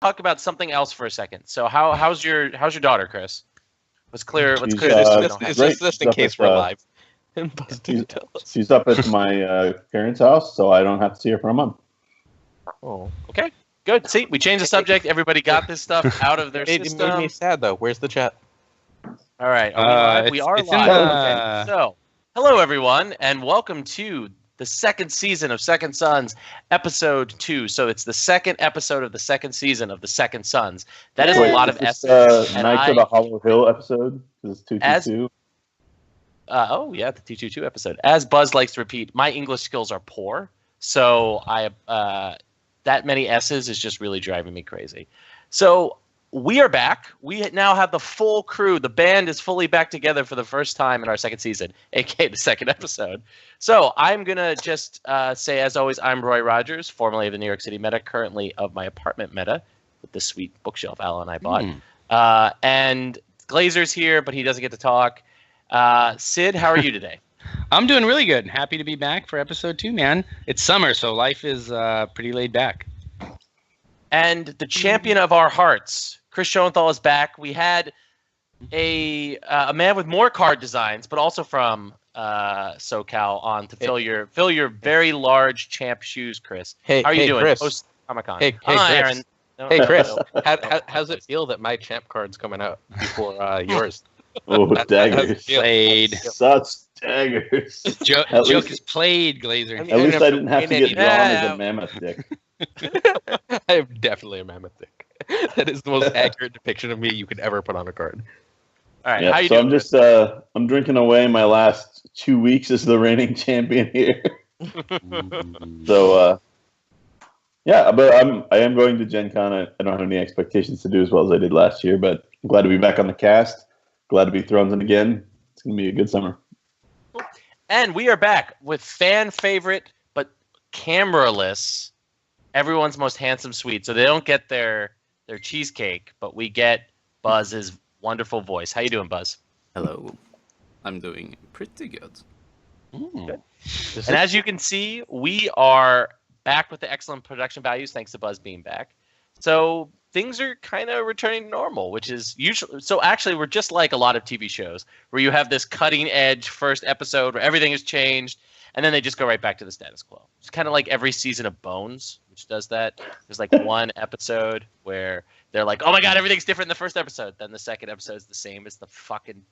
talk about something else for a second. So how's your daughter, Chris? Let's clear She's, this. It's just in case we're live. And Buzz didn't tell us. She's up at my parents' house, so I don't have to see her for a month. Oh, okay, good. See, we changed the subject. Everybody got this stuff out of their system. It made me sad though. Where's the chat? All right, are we live? We are live. Okay. So, hello everyone, and welcome to the second season of Second Sons, episode 2. So it's the second episode of the second season of the Second Sons. That is a lot of S's. Knights of the Hollow Hill episode. This is 222. Oh yeah, the 222 episode. As Buzz likes to repeat, my English skills are poor, so that many S's is just really driving me crazy. So we are back. We now have the full crew. The band is fully back together for the first time in our second season, aka the second episode. So I'm going to just say, as always, I'm Roy Rogers, formerly of the New York City Meta, currently of my apartment Meta, with the sweet bookshelf Al and I bought. And Glazer's here, but he doesn't get to talk. Sid, how are you today? I'm doing really good. Happy to be back for episode 2, man. It's summer, so life is pretty laid back. And the champion of our hearts, Chris Schoenthal, is back. We had a man with more card designs, but also from SoCal on to fill your very large champ shoes, Chris. How are you doing? Chris. Post Comic-Con. Hey, Chris. Aaron. Hey, Chris. How's it feel that my champ card's coming out before yours? Oh, daggers. Played. Such daggers. Joke is played, Glazer. At least I didn't have to get drawn as a mammoth dick. I am definitely a mammoth dick. That is the most accurate depiction of me you could ever put on a card. All right, yeah, how you doing? I'm just I'm drinking away my last 2 weeks as the reigning champion here. So yeah, but I am going to Gen Con. I don't have any expectations to do as well as I did last year, but I'm glad to be back on the cast. Glad to be thrown in again. It's going to be a good summer. And we are back with fan favorite, but cameraless, everyone's most handsome sweet. So they don't get their cheesecake, but we get Buzz's wonderful voice. How you doing, Buzz? Hello. I'm doing pretty good. Good. And as you can see, we are back with the excellent production values thanks to Buzz being back. So things are kind of returning to normal, which is usually... So actually, we're just like a lot of TV shows where you have this cutting-edge first episode where everything has changed, and then they just go right back to the status quo. It's kind of like every season of Bones, which does that. There's like one episode where they're like, oh my god, everything's different in the first episode. Then the second episode is the same as the fucking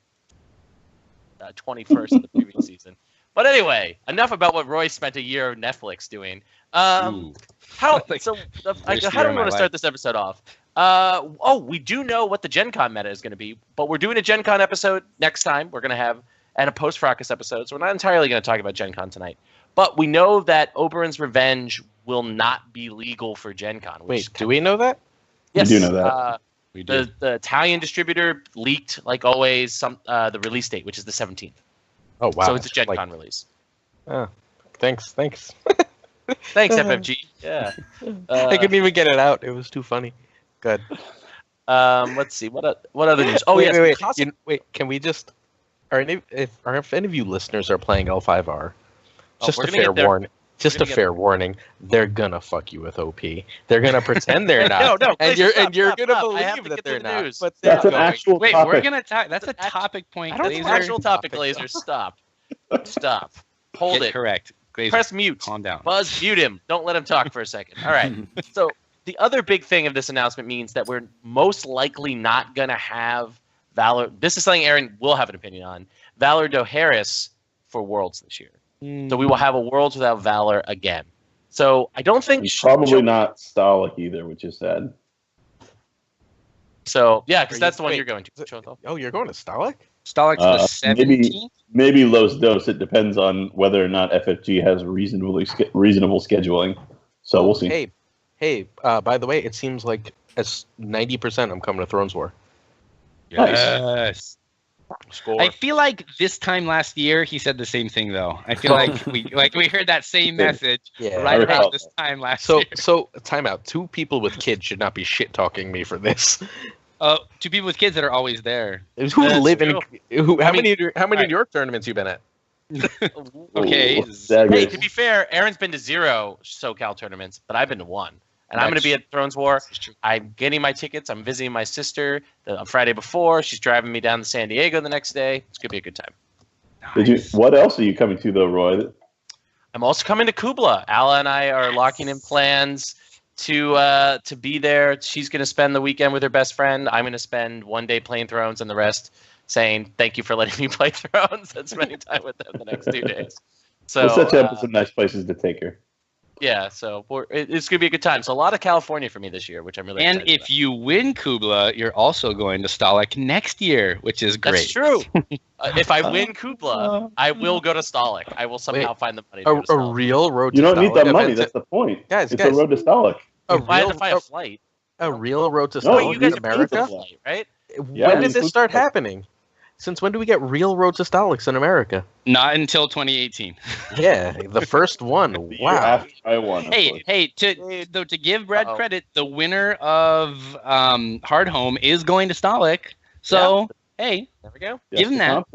21st of the previous season. But anyway, enough about what Roy spent a year of Netflix doing. How do we want to start this episode off? We do know what the Gen Con meta is going to be, but we're doing a Gen Con episode next time. We're going to have a post-Fracas episode, so we're not entirely going to talk about Gen Con tonight. But we know that Oberyn's Revenge will not be legal for Gen Con. Wait, do we know that? Yes. We do know that. We do. The Italian distributor leaked, like always, the release date, which is the 17th. Oh, wow. So it's a Gen Con release. Oh, thanks. Thanks, FFG. Yeah. I couldn't even get it out. It was too funny. Good. Let's see. What other news? Oh, wait. Can we just... If any of you listeners are playing L5R, just a fair warning, they're gonna fuck you with OP. They're gonna pretend they're not. No, and you're gonna believe that they're not. But that's an actual Wait, topic. we're gonna talk. That's a topic point. That's an actual topic, Glazer. Stop. Hold it. Correct. Glazer, press mute. Calm down. Buzz, mute him. Don't let him talk for a second. All right. So the other big thing of this announcement means that we're most likely not gonna have Valor. This is something Aaron will have an opinion on. Valor Dohaeris for Worlds this year. So we will have a Worlds without Valor again. So I don't think... Probably not Stalik either, which is sad. So, yeah, because that's the one you're going to. Oh, you're going to Stalik? Stalik's the 17th? Maybe Los Dos. It depends on whether or not FFG has reasonable scheduling. So we'll see. Hey, by the way, it seems like as 90% I'm coming to Thrones War. Yes. Score. I feel like this time last year he said the same thing though. I feel like we heard that same message right around this time last year. So time out. 2 people with kids should not be shit talking me for this. 2 people with kids that are always there. Who live in how many New York tournaments you been at? Okay. Hey, to be fair, Aaron's been to 0 SoCal tournaments, but I've been to 1. And I'm going to be at Thrones War. I'm getting my tickets. I'm visiting my sister the Friday before. She's driving me down to San Diego the next day. It's going to be a good time. Nice. What else are you coming to, though, Roy? I'm also coming to Kubla. Ala and I are locking in plans to be there. She's going to spend the weekend with her best friend. I'm going to spend one day playing Thrones and the rest saying thank you for letting me play Thrones and spending time with them the next 2 days. So we'll set you up with some nice places to take her. Yeah, so it's going to be a good time. So a lot of California for me this year, which I'm really excited about. And if you win Kubla, you're also going to Stalik next year, which is great. That's true. If I win Kubla, I will go to Stalik. I will somehow find the money to go to Stalik. A real road to Stalik. You don't need that money. That's the point. Guys, it's a road to Stalik. I have to find a flight. A real road to Stalik you guys in America? Flight, right? When did this start happening? Since when do we get real road to Staliks in America? Not until 2018. Yeah, the first one. Wow. I won. Hey, to give Brad credit, the winner of Hardhome is going to Stalik. So, hey, there we go. Give him that.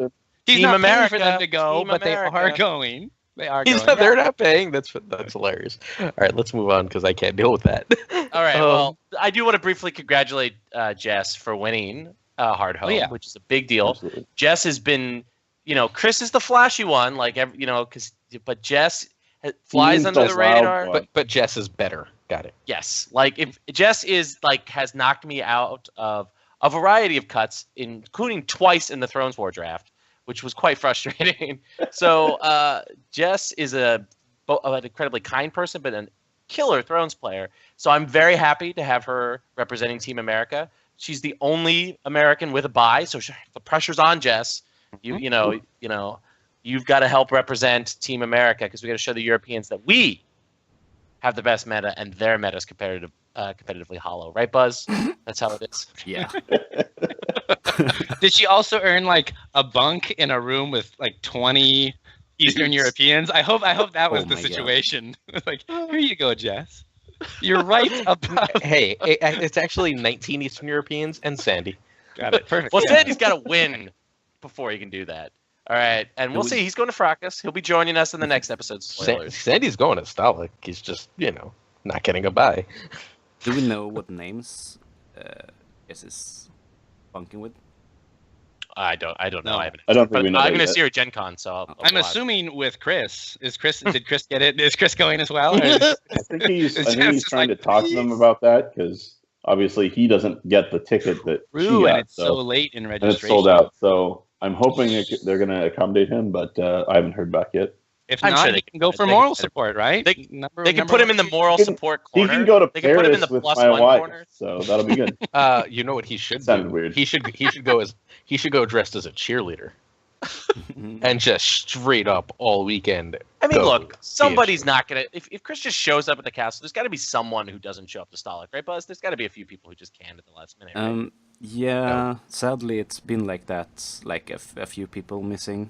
He's not paying for them to go, but they are going. They are going. They're not paying. That's hilarious. All right, let's move on because I can't deal with that. All right. Well, I do want to briefly congratulate Jess for winning Hardhome, which is a big deal. Absolutely. Jess has been, Chris is the flashy one, but Jess flies under the radar. But Jess is better. Got it. Yes, if Jess is has knocked me out of a variety of cuts, including twice in the Thrones War draft, which was quite frustrating. So Jess is an incredibly kind person, but a killer Thrones player. So I'm very happy to have her representing Team America. She's the only American with a bye, so the pressure's on Jess. You've got to help represent Team America because we got to show the Europeans that we have the best meta and their meta is competitively hollow, right, Buzz? That's how it is. Yeah. Did she also earn a bunk in a room with 20 Eastern Europeans? I hope that was the situation. Here you go, Jess. You're right about. Hey, it's actually 19 Eastern Europeans and Sandy. Got it. Perfect. Well, Sandy's got to win before he can do that. All right, and we'll see. He's going to Fracas. He'll be joining us in the next episode. Sandy's going to Stalik. He's just, not getting a bye. Do we know what names Jess is bunking with? I don't know. I don't think we know. I'm going to see her at Gen Con, so I'm assuming with Chris. Did Chris get it? Is Chris going as well? I think he's trying to talk to them about that because obviously he doesn't get the ticket that she got. And it's so late in registration. And it's sold out. So I'm hoping they're going to accommodate him, but I haven't heard back yet. If not, he can go for moral support, right? They can put him in the moral support corner. He can go to they Paris can put him in the with plus my one wife, corner. so that'll be good. You know what he should Sounded do? weird. He should go dressed as a cheerleader. And just straight up all weekend. I mean, look, somebody's not going to... If Chris just shows up at the castle, there's got to be someone who doesn't show up to Stalik, right, Buzz? There's got to be a few people who just can't at the last minute, right? Yeah, sadly it's been like that, a few people missing,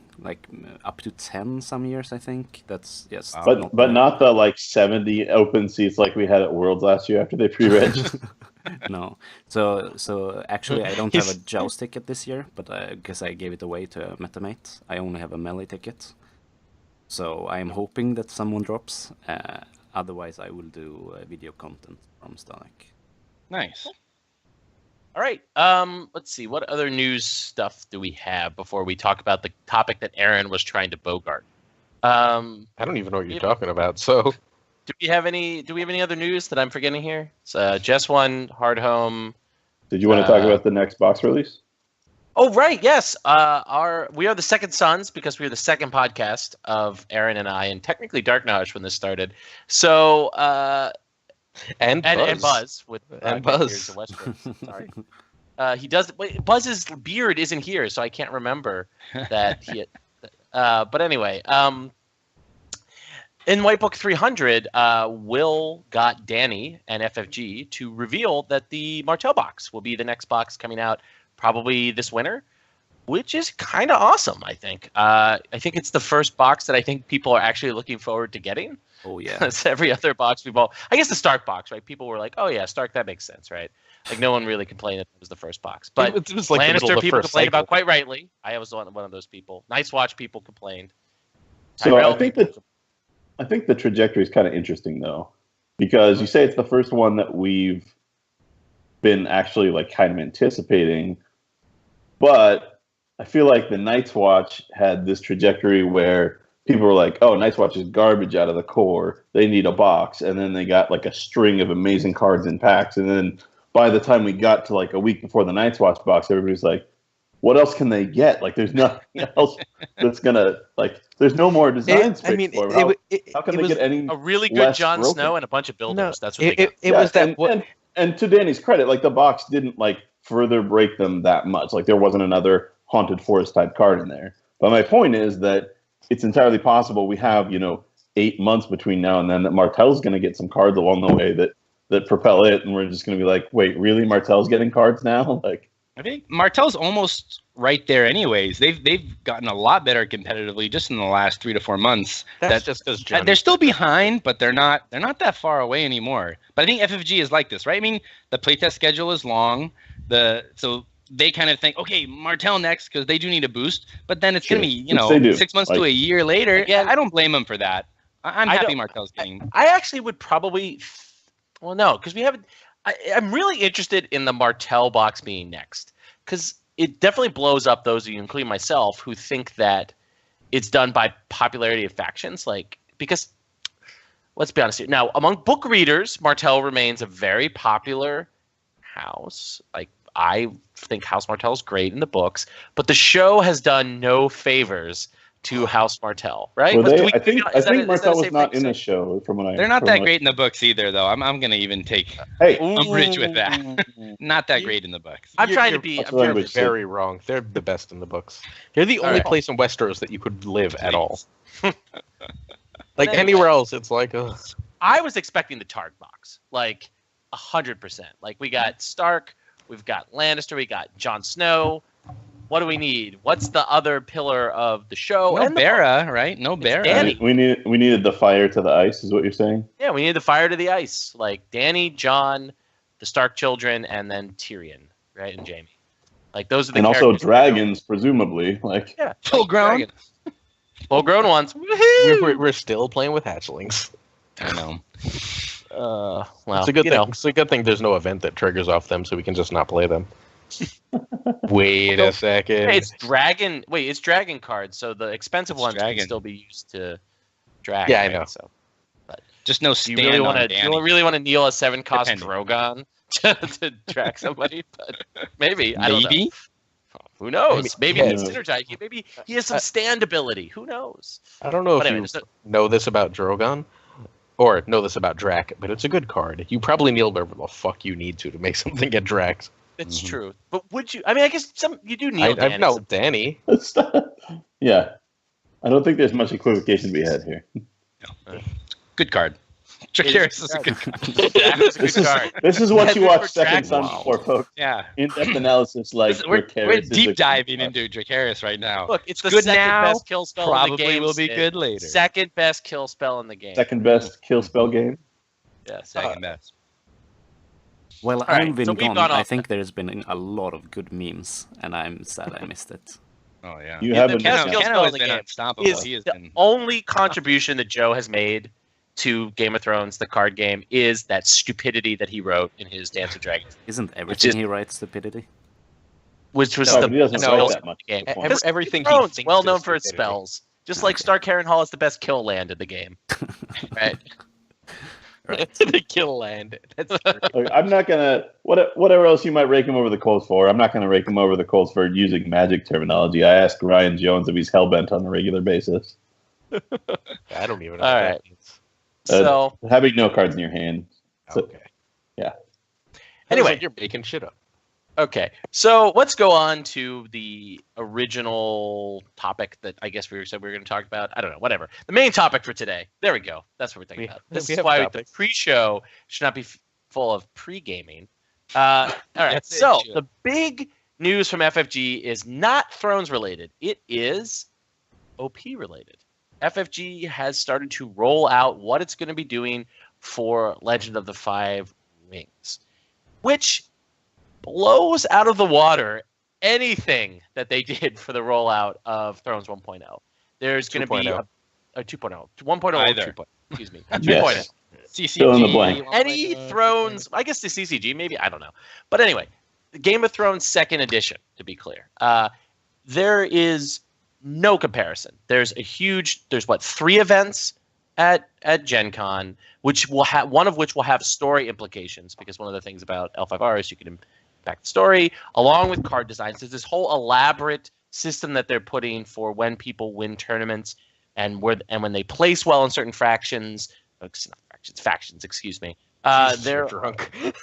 up to 10 some years, I think. That's, yes. But not the 70 open seats like we had at Worlds last year after they pre-regged. No. So actually I don't have a Joust ticket this year, but because I gave it away to a metamate, I only have a melee ticket. So I am hoping that someone drops. Otherwise I will do video content from Stalik. Nice. All right. Let's see. What other news stuff do we have before we talk about the topic that Aaron was trying to bogart? I don't even know what you're talking about. So, do we have any other news that I'm forgetting here? It's Jess won Hardhome. Did you want to talk about the next box release? Oh right, yes. We are the Second Sons because we are the second podcast of Aaron and I, and technically Dark Knowledge when this started. So. And Buzz with Buzz. Sorry, he does. Buzz's beard isn't here, so I can't remember that he. But anyway, in White Book 300, Will got Danny and FFG to reveal that the Martell box will be the next box coming out probably this winter, which is kind of awesome. I think. I think it's the first box that I think people are actually looking forward to getting. Oh yeah. It's every other box we've all. I guess the Stark box, right? People were like, "Oh yeah, Stark, that makes sense, right?" No one really complained that it was the first box, but it was Lannister people complained about quite rightly. I was one of those people. Night's Watch people complained. So I think the trajectory is kind of interesting, though. because you say it's the first one that we've been actually like kind of anticipating, but I feel like the Night's Watch had this trajectory where people were like, "Oh, Night's Watch is garbage out of the core. They need a box," and then they got like a string of amazing cards in packs, and then by the time we got to like a week before the Night's Watch box, everybody's like, "What else can they get? Like, there's nothing else that's gonna like. There's no more design space for them. How can they get any a really good Jon broken? Snow and a bunch of builders? No, That's what they got. It was that. And to Danny's credit, like the box didn't like further break them that much. Like there wasn't another Haunted Forest type card in there. But my point is that it's entirely possible we have 8 months between now and then that Martel's going to get some cards along the way that propel it, and we're just going to be like, wait, really? Martel's getting cards now? Like, I think Martel's almost right there anyways. They've gotten a lot better competitively just in the last 3 to 4 months. That's just because they're still behind, but they're not that far away anymore. But I think FFG is like this, right? I mean, the playtest schedule is long. So they kind of think, okay, Martel next because they do need a boost. But then it's going to be 6 months to a year later. Yeah, I don't blame them for that. I'm happy Martel's getting. I actually would probably. Well, no, because we haven't. I'm really interested in the Martel box being next because it definitely blows up those of you, including myself, who think that it's done by popularity of factions. Like, because let's be honest here. Now, among book readers, Martel remains a very popular house. Like, I think House Martel is great in the books, but the show has done no favors to House Martel, right? Well, I think Martel was not in the show. They're not that great in the books either, though. I'm going to even take umbrage with that. Not that great in the books. I'm trying to be. You're very wrong. They're the best in the books. They're the only place in Westeros that you could live at all. Like anywhere else, it's like. I was expecting the Targ box, like 100%. Like we got Stark, we've got Lannister, we got Jon Snow. What do we need? What's the other pillar of the show? No Barra, right? No Barra. Danny. We needed the fire to the ice, is what you're saying? Yeah, we needed the fire to the ice. Like Danny, Jon, the Stark children, and then Tyrion, right? And Jaime. Like those are the characters. And also dragons, presumably. Like full grown. Full grown ones. We're still playing with hatchlings. I know. Well, it's a good thing. It's a good thing there's no event that triggers off them, so we can just not play them. Wait a second. Hey, it's dragon cards, so the expensive ones can still be used to drag. Yeah, I know. So, but just no stand. Do you really want to kneel a 7-cost Drogon to drag somebody? But maybe. I don't know. Who knows? Maybe he's synergized. Maybe he has some stand ability. Who knows? I don't know if you know this about Drogon or know this about Drac, but it's a good card. You probably kneel wherever the fuck you need to make something get dragged. It's true. But would you? I mean, I guess you do kneel Danny. I've knelt Danny. Yeah. I don't think there's much equivocation to be had here. No. Good card. Dracarys is a good card. This is what you watch Second Son for, folks. Yeah. In-depth analysis like we're deep diving into Dracarys right now. Look, it's the good second now, best kill spell in the game. Probably will be good later. Second best kill spell in the game. Second best kill spell game? Yeah, second best. Well, I've been gone. I think there's been a lot of good memes, and I'm sad I missed it. Oh, yeah. You haven't best kill spell in the been game unstoppable. is the only contribution that Joe has made to Game of Thrones, the card game, is that stupidity that he wrote in his Dance of Dragons. Isn't everything he writes stupidity? Which was he doesn't write that much game. Everything Thrones, well known for its spells. Just like Stark Harrenhal is the best kill land in the game. Right? Right. The kill land. That's Look, I'm not gonna whatever else you might rake him over the coals for. I'm not gonna rake him over the coals for using Magic terminology. I ask Ryan Jones if he's hellbent on a regular basis. I don't even know. All right. So having no cards in your hand. So, okay. Yeah. Anyway, like you're making shit up. Okay, so let's go on to the original topic that I guess we said we were going to talk about. I don't know, whatever. The main topic for today. There we go. That's what we're talking about. This is why the pre-show should not be full of pre-gaming. All right, so the big news from FFG is not Thrones related. It is OP related. FFG has started to roll out what it's going to be doing for Legend of the Five Rings, which blows out of the water anything that they did for the rollout of Thrones 1.0. There's going to be a 2.0, 1.0 or 2.0. Excuse me, 2.0. CCG. Fill in the blank. Any Thrones, I guess the CCG, maybe, I don't know. But anyway, Game of Thrones 2nd edition, to be clear. There is no comparison. There's 3 events at Gen Con, which will have one of which will have story implications, because one of the things about L5R is you can impact the story along with card designs. There's this whole elaborate system that they're putting for when people win tournaments and when they place well in certain factions, excuse me. They're drunk.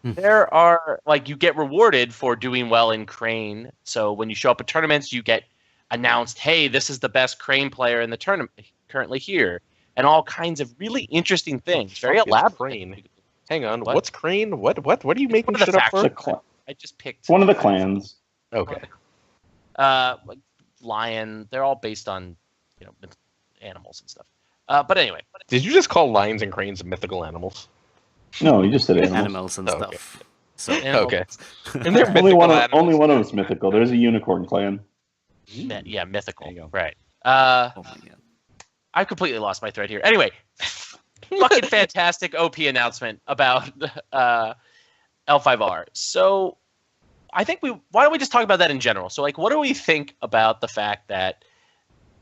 There are, like, you get rewarded for doing well in Crane. So when you show up at tournaments, you get announced, hey, this is the best Crane player in the tournament currently here, and all kinds of really interesting things. Very elaborate. Crane. Hang on, What? what's Crane? What are you making One of shit the up for? factions. I just picked It's one of the clans. Okay. like lion. They're all based on, animals and stuff. But anyway, Did you just call lions and cranes mythical animals? No, you just said animals. Animals and Oh, okay. stuff. So Okay. And they're Only mythical one animals. of them's mythical. There's a unicorn clan. mythical. There you go. Right. oh my god. I completely lost my thread here. Anyway, fucking fantastic OP announcement about L5R. So I think why don't we just talk about that in general? So, like, what do we think about the fact that,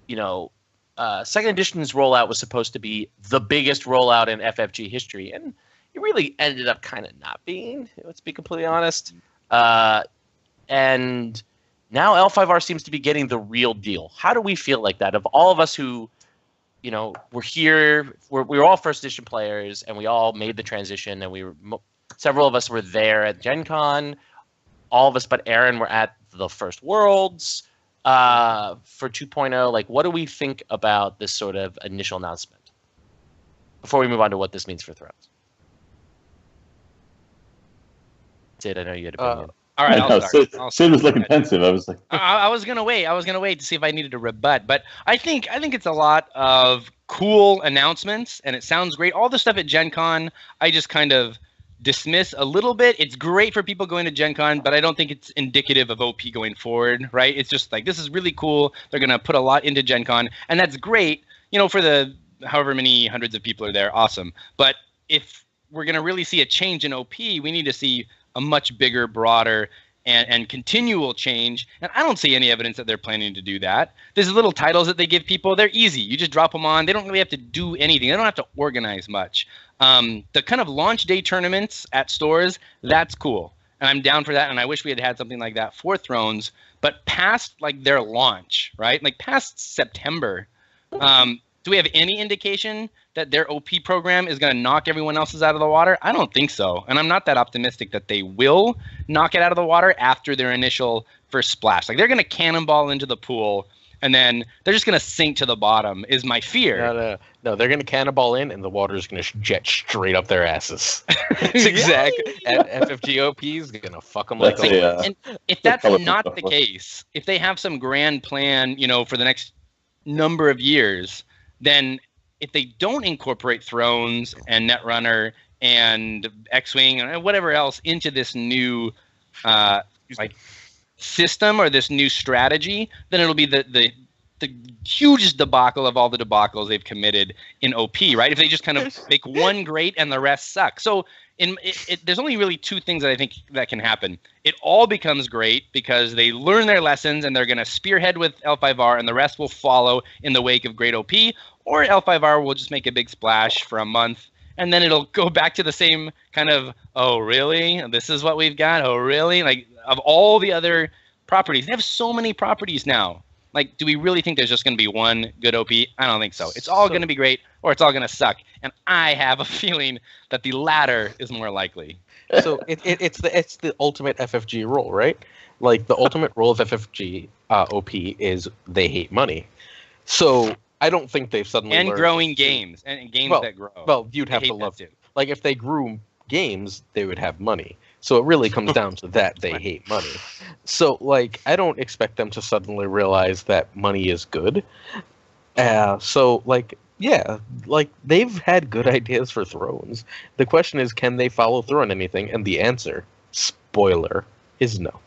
2nd edition's rollout was supposed to be the biggest rollout in FFG history, and it really ended up kind of not being, let's be completely honest. And now L5R seems to be getting the real deal. How do we feel like that? Of all of us who, we're here, we were all 1st edition players, and we all made the transition, and several of us were there at Gen Con. All of us but Aaron were at the first Worlds for 2.0. Like, what do we think about this sort of initial announcement before we move on to what this means for Thrones? Sid, I know you had opinion. All right, I'll start. Sid was looking pensive. I was like, I was gonna wait. I was gonna wait to see if I needed to rebut, but I think it's a lot of cool announcements, and it sounds great. All the stuff at Gen Con, I just kind of dismiss a little bit. It's great for people going to Gen Con, but I don't think it's indicative of OP going forward, right? It's just like, this is really cool. They're gonna put a lot into Gen Con, and that's great, for the however many hundreds of people are there. Awesome. But if we're gonna really see a change in OP, we need to see a much bigger, broader, and continual change. And I don't see any evidence that they're planning to do that. These little titles that they give people, they're easy. You just drop them on. They don't really have to do anything. They don't have to organize much. The kind of launch day tournaments at stores, that's cool. And I'm down for that. And I wish we had had something like that for Thrones. But past, like, their launch, right? Like, past September, do we have any indication that their OP program is going to knock everyone else's out of the water? I don't think so. And I'm not that optimistic that they will knock it out of the water after their initial first splash. Like, they're going to cannonball into the pool, and then they're just going to sink to the bottom, is my fear. No, they're going to cannonball in, and the water's going to jet straight up their asses. It's exactly. FFGOP is going to fuck them like a... And if that's not the case, if they have some grand plan, for the next number of years, then if they don't incorporate Thrones and Netrunner and X-Wing and whatever else into this new system or this new strategy, then it'll be the hugest debacle of all the debacles they've committed in OP, right? If they just kind of make one great and the rest suck. So there's only really 2 things that I think that can happen. It all becomes great because they learn their lessons and they're going to spearhead with L5R, and the rest will follow in the wake of great OP, or L5R will just make a big splash for a month, and then it'll go back to the same kind of, oh, really? This is what we've got? Oh, really? Like, of all the other properties, they have so many properties now. Like, do we really think there's just going to be one good OP? I don't think so. It's all going to be great, or it's all going to suck. And I have a feeling that the latter is more likely. So it's the ultimate FFG role, right? Like, the ultimate role of FFG OP is they hate money. So I don't think they've suddenly and learned growing games and games that grow. Well, you'd have to love it. Like, if they grew games, they would have money. So it really comes down to that they hate money. So, like, I don't expect them to suddenly realize that money is good. So, like, yeah, like, they've had good ideas for Thrones. The question is, can they follow through on anything? And the answer, spoiler, is no.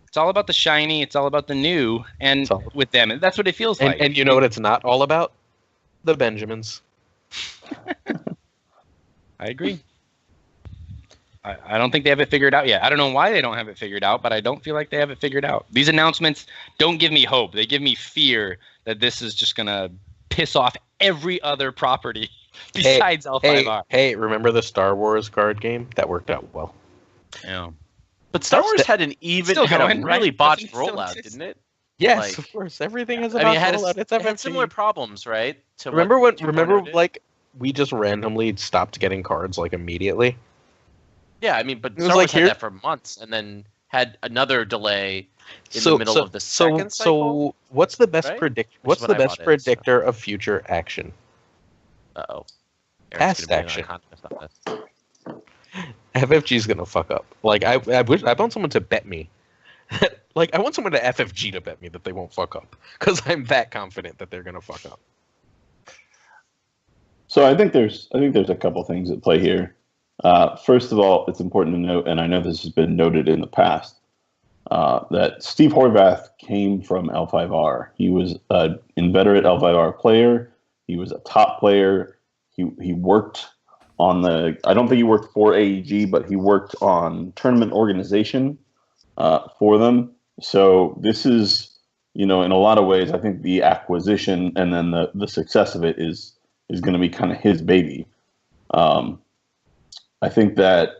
It's all about the shiny. It's all about the new. And with them, and that's what it feels like. And you know what it's not all about? The Benjamins. I agree. I don't think they have it figured out yet. I don't know why they don't have it figured out, but I don't feel like they have it figured out. These announcements don't give me hope. They give me fear that this is just going to piss off every other property besides L5R. Hey, remember the Star Wars card game? That worked out well. Yeah. But Star Wars had a really right? botched Doesn't it still rollout, exist? didn't it? Yes, Like- of course. Everything has a I mean, it had, rollout. It's it had FFG. similar problems, right? To Remember what when? 2.0 did? Like we just randomly stopped getting cards like immediately. Yeah, I mean, but was Star like Wars had here- that for months, and then had another delay in the middle of the second so cycle. what's the best right? What's Which the is what I best bought it, so. predictor of future action? Uh-oh. Past action. Action. FFG's gonna fuck up. Like I want someone to bet me. Like I want someone to FFG to bet me that they won't fuck up because I'm that confident that they're gonna fuck up. So I think there's a couple things at play here. First of all, it's important to note, and I know this has been noted in the past, that Steve Horvath came from L5R. He was an inveterate L5R player. He was a top player. He worked on I don't think he worked for AEG, but he worked on tournament organization for them. So this is, in a lot of ways, I think the acquisition and then the success of it is going to be kind of his baby. I think that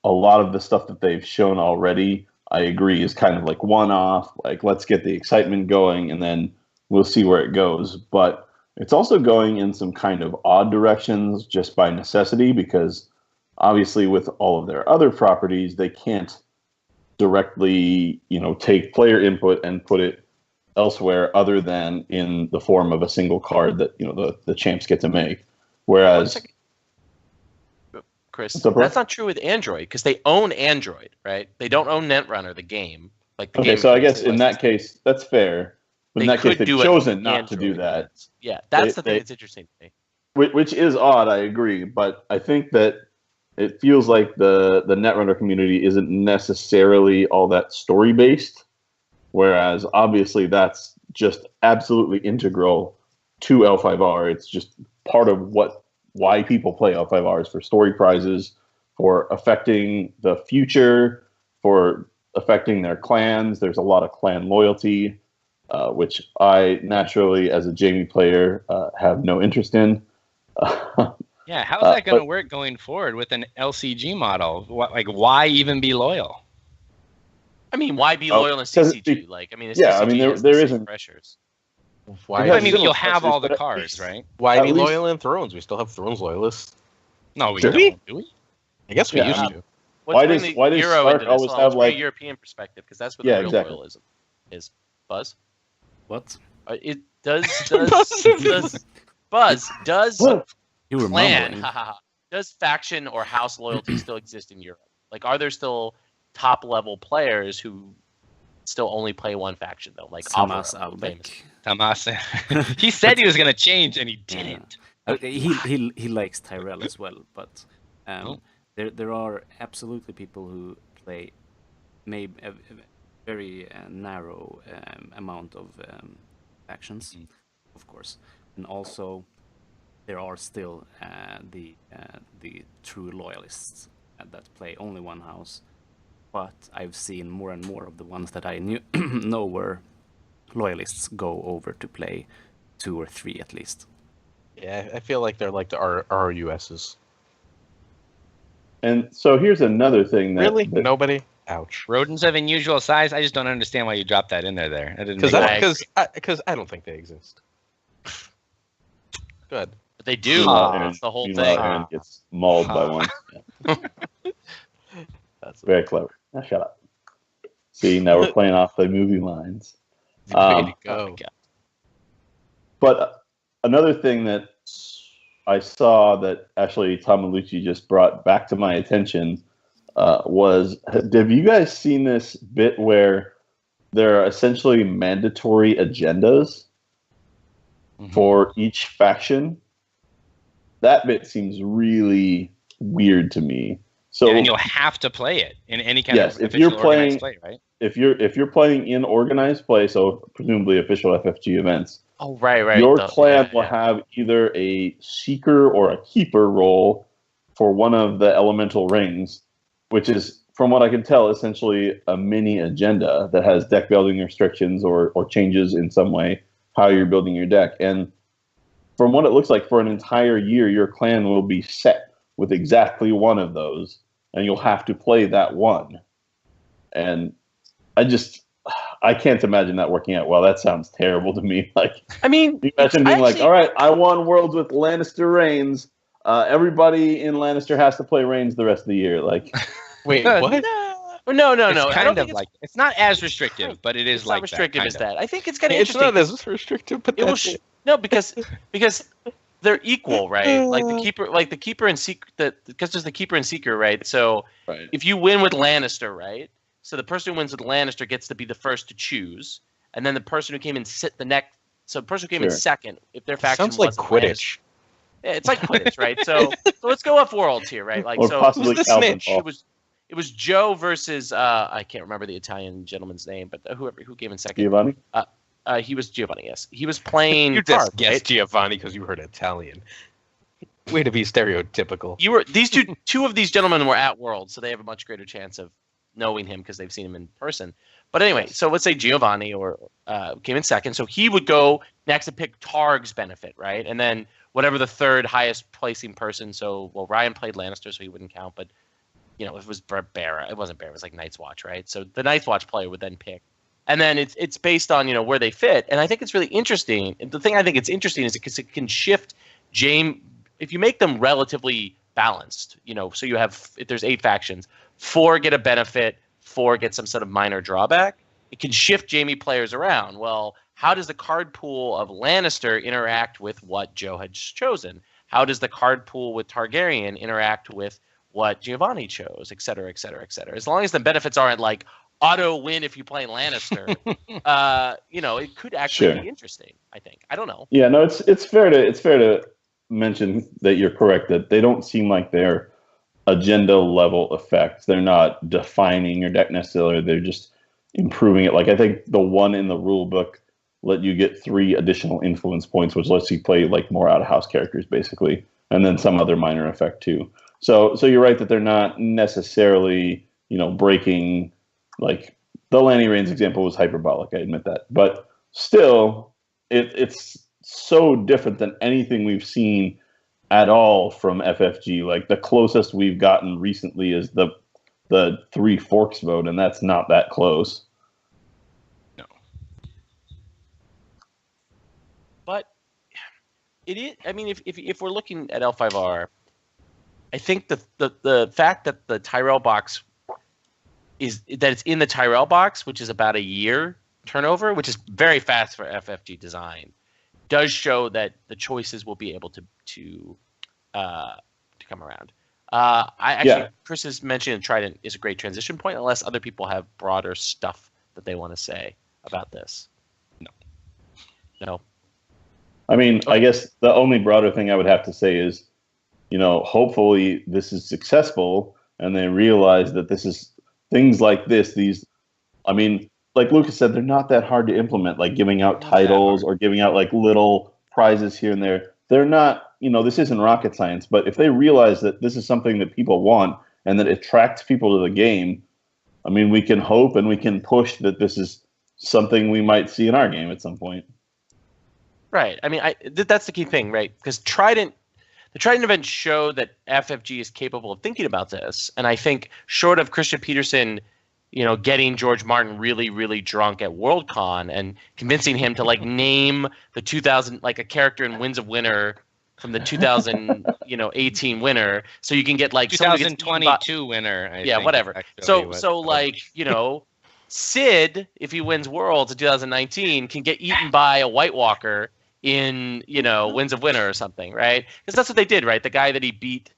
a lot of the stuff that they've shown already, I agree, is kind of like one-off, like let's get the excitement going and then we'll see where it goes. But it's also going in some kind of odd directions just by necessity, because obviously with all of their other properties, they can't directly, take player input and put it elsewhere other than in the form of a single card that, the champs get to make. Whereas... Chris, that's not true with Android because they own Android, right? They don't own Netrunner, the game. Like the game so I guess in that case, that's fair. But in that case, they've chosen not to do that. Yeah, that's the thing that's interesting to me. Which is odd, I agree. But I think that it feels like the Netrunner community isn't necessarily all that story-based, whereas obviously that's just absolutely integral to L5R. It's just part of why people play L5Rs, for story prizes, for affecting the future, for affecting their clans. There's a lot of clan loyalty, which I naturally, as a Jamie player, have no interest in. Yeah, how's that going to work going forward with an LCG model? Why even be loyal? I mean, why be loyal in CCG? There isn't pressures. Why? I mean, you'll have all the cards, right? Why be loyal in Thrones? We still have Thrones loyalists. No, we don't. Do we? I guess we used to. Why does Stark always have like European perspective? Because that's what the real loyalism is. Buzz. What? It does Buzz does you were clan does faction or house loyalty still exist in Europe? Like, are there still top level players who still only play one faction though? Like Thomas Albeck. Thomas. He said he was going to change, and he didn't. He likes Tyrell as well, but there are absolutely people who play maybe a very narrow amount of factions, of course, and also there are still the true loyalists that play only one house. But I've seen more and more of the ones that I know were loyalists go over to play 2 or 3 at least. Yeah, I feel like they're like the RUSs. And so here's another thing that... Really? Nobody? Ouch. Rodents of unusual size? I just don't understand why you dropped that in there. Because I don't think they exist. Good. But they do. That's the whole thing. Aaron gets mauled by one. Yeah. That's very clever. Now shut up. See, now we're playing off the movie lines. Way to go. But another thing that I saw that actually Tom Malucci just brought back to my attention was, have you guys seen this bit where there are essentially mandatory agendas for each faction? That bit seems really weird to me. So, and you'll have to play it in any kind of if you're playing, play, right? If you're playing in organized play, so presumably official FFG events, Oh, right. Your clan will have either a seeker or a keeper role for one of the elemental rings, which is, from what I can tell, essentially a mini agenda that has deck building restrictions or changes in some way how you're building your deck. And from what it looks like, for an entire year, your clan will be set with exactly one of those, and you'll have to play that one. And I can't imagine that working out well. That sounds terrible to me. Like, I mean, you imagine being like, all right, I won Worlds with Lannister Reigns. Everybody in Lannister has to play Reigns the rest of the year. Like, wait, what? No. It's kind of like it's not as restrictive, but it is it's like not restrictive that, as that. I think it's kind of It's interesting. not as restrictive, but No, because they're equal, right? Like the keeper and seeker. Because there's the keeper and seeker, right? So if you win with Lannister, right? So the person who wins with Lannister gets to be the first to choose, and then the person who came in So the person who came in second, if their faction sounds like Quidditch. Yeah, it's like Quidditch, right? So let's go off worlds here, right? Like, or so possibly Calvin Ball. It was Joe versus I can't remember the Italian gentleman's name, but who came in second? Giovanni. He was Giovanni. Yes, he was playing. You just guessed Giovanni because you heard Italian. Way to be stereotypical. These two of these gentlemen were at Worlds, so they have a much greater chance of knowing him because they've seen him in person. But anyway, so let's say Giovanni came in second, so he would go next and pick Targ's benefit, right? And then whatever the third highest placing person. So Ryan played Lannister, so he wouldn't count. But if it was Bear, it wasn't Bear. It was like Night's Watch, right? So the Night's Watch player would then pick, and then it's based on where they fit. And I think it's really interesting. And the thing I think it's interesting is because it can shift if you make them relatively balanced. So you have, if there's 8 factions, 4 get a benefit, 4 get some sort of minor drawback. It can shift Jaime players around. Well, how does the card pool of Lannister interact with what Joe had chosen? How does the card pool with Targaryen interact with what Giovanni chose, et cetera, et cetera, et cetera? As long as the benefits aren't like auto win if you play Lannister, it could actually be interesting. I think. I don't know. Yeah, no, it's fair to mention that you're correct, that they don't seem like they're agenda level effects. They're not defining your deck necessarily. They're just improving it. Like, I think the one in the rule book let you get 3 additional influence points, which lets you play like more out of house characters basically, and then some other minor effect too. So you're right that they're not necessarily breaking, like the Lanny Reigns example was hyperbolic. I admit that, but still, it's so different than anything we've seen at all from FFG. Like, the closest we've gotten recently is the 3 Forks vote, and that's not that close. No. But it is. I mean, if we're looking at L5R, I think the fact that the Tyrell box is that it's in the Tyrell box, which is about a year turnover, which is very fast for FFG design, does show that the choices will be able to come around. Chris has mentioned Trident is a great transition point, unless other people have broader stuff that they want to say about this. No. I mean, I guess the only broader thing I would have to say is, hopefully this is successful and they realize that this is things like this. I mean, like Lucas said, they're not that hard to implement, like giving out titles or giving out like little prizes here and there. They're not, this isn't rocket science, but if they realize that this is something that people want and that it attracts people to the game, I mean, we can hope and we can push that this is something we might see in our game at some point. Right. I mean, that's the key thing, right? Because the Trident event showed that FFG is capable of thinking about this. And I think short of Christian Peterson, getting George Martin really, really drunk at Worldcon and convincing him to like name the 2000, like a character in Winds of Winter from the 2018 winner, so you can get like 2022 winner. I think whatever. So like Sid, if he wins Worlds in 2019, can get eaten by a White Walker in Winds of Winter or something, right? Because that's what they did, right? The guy that he beat,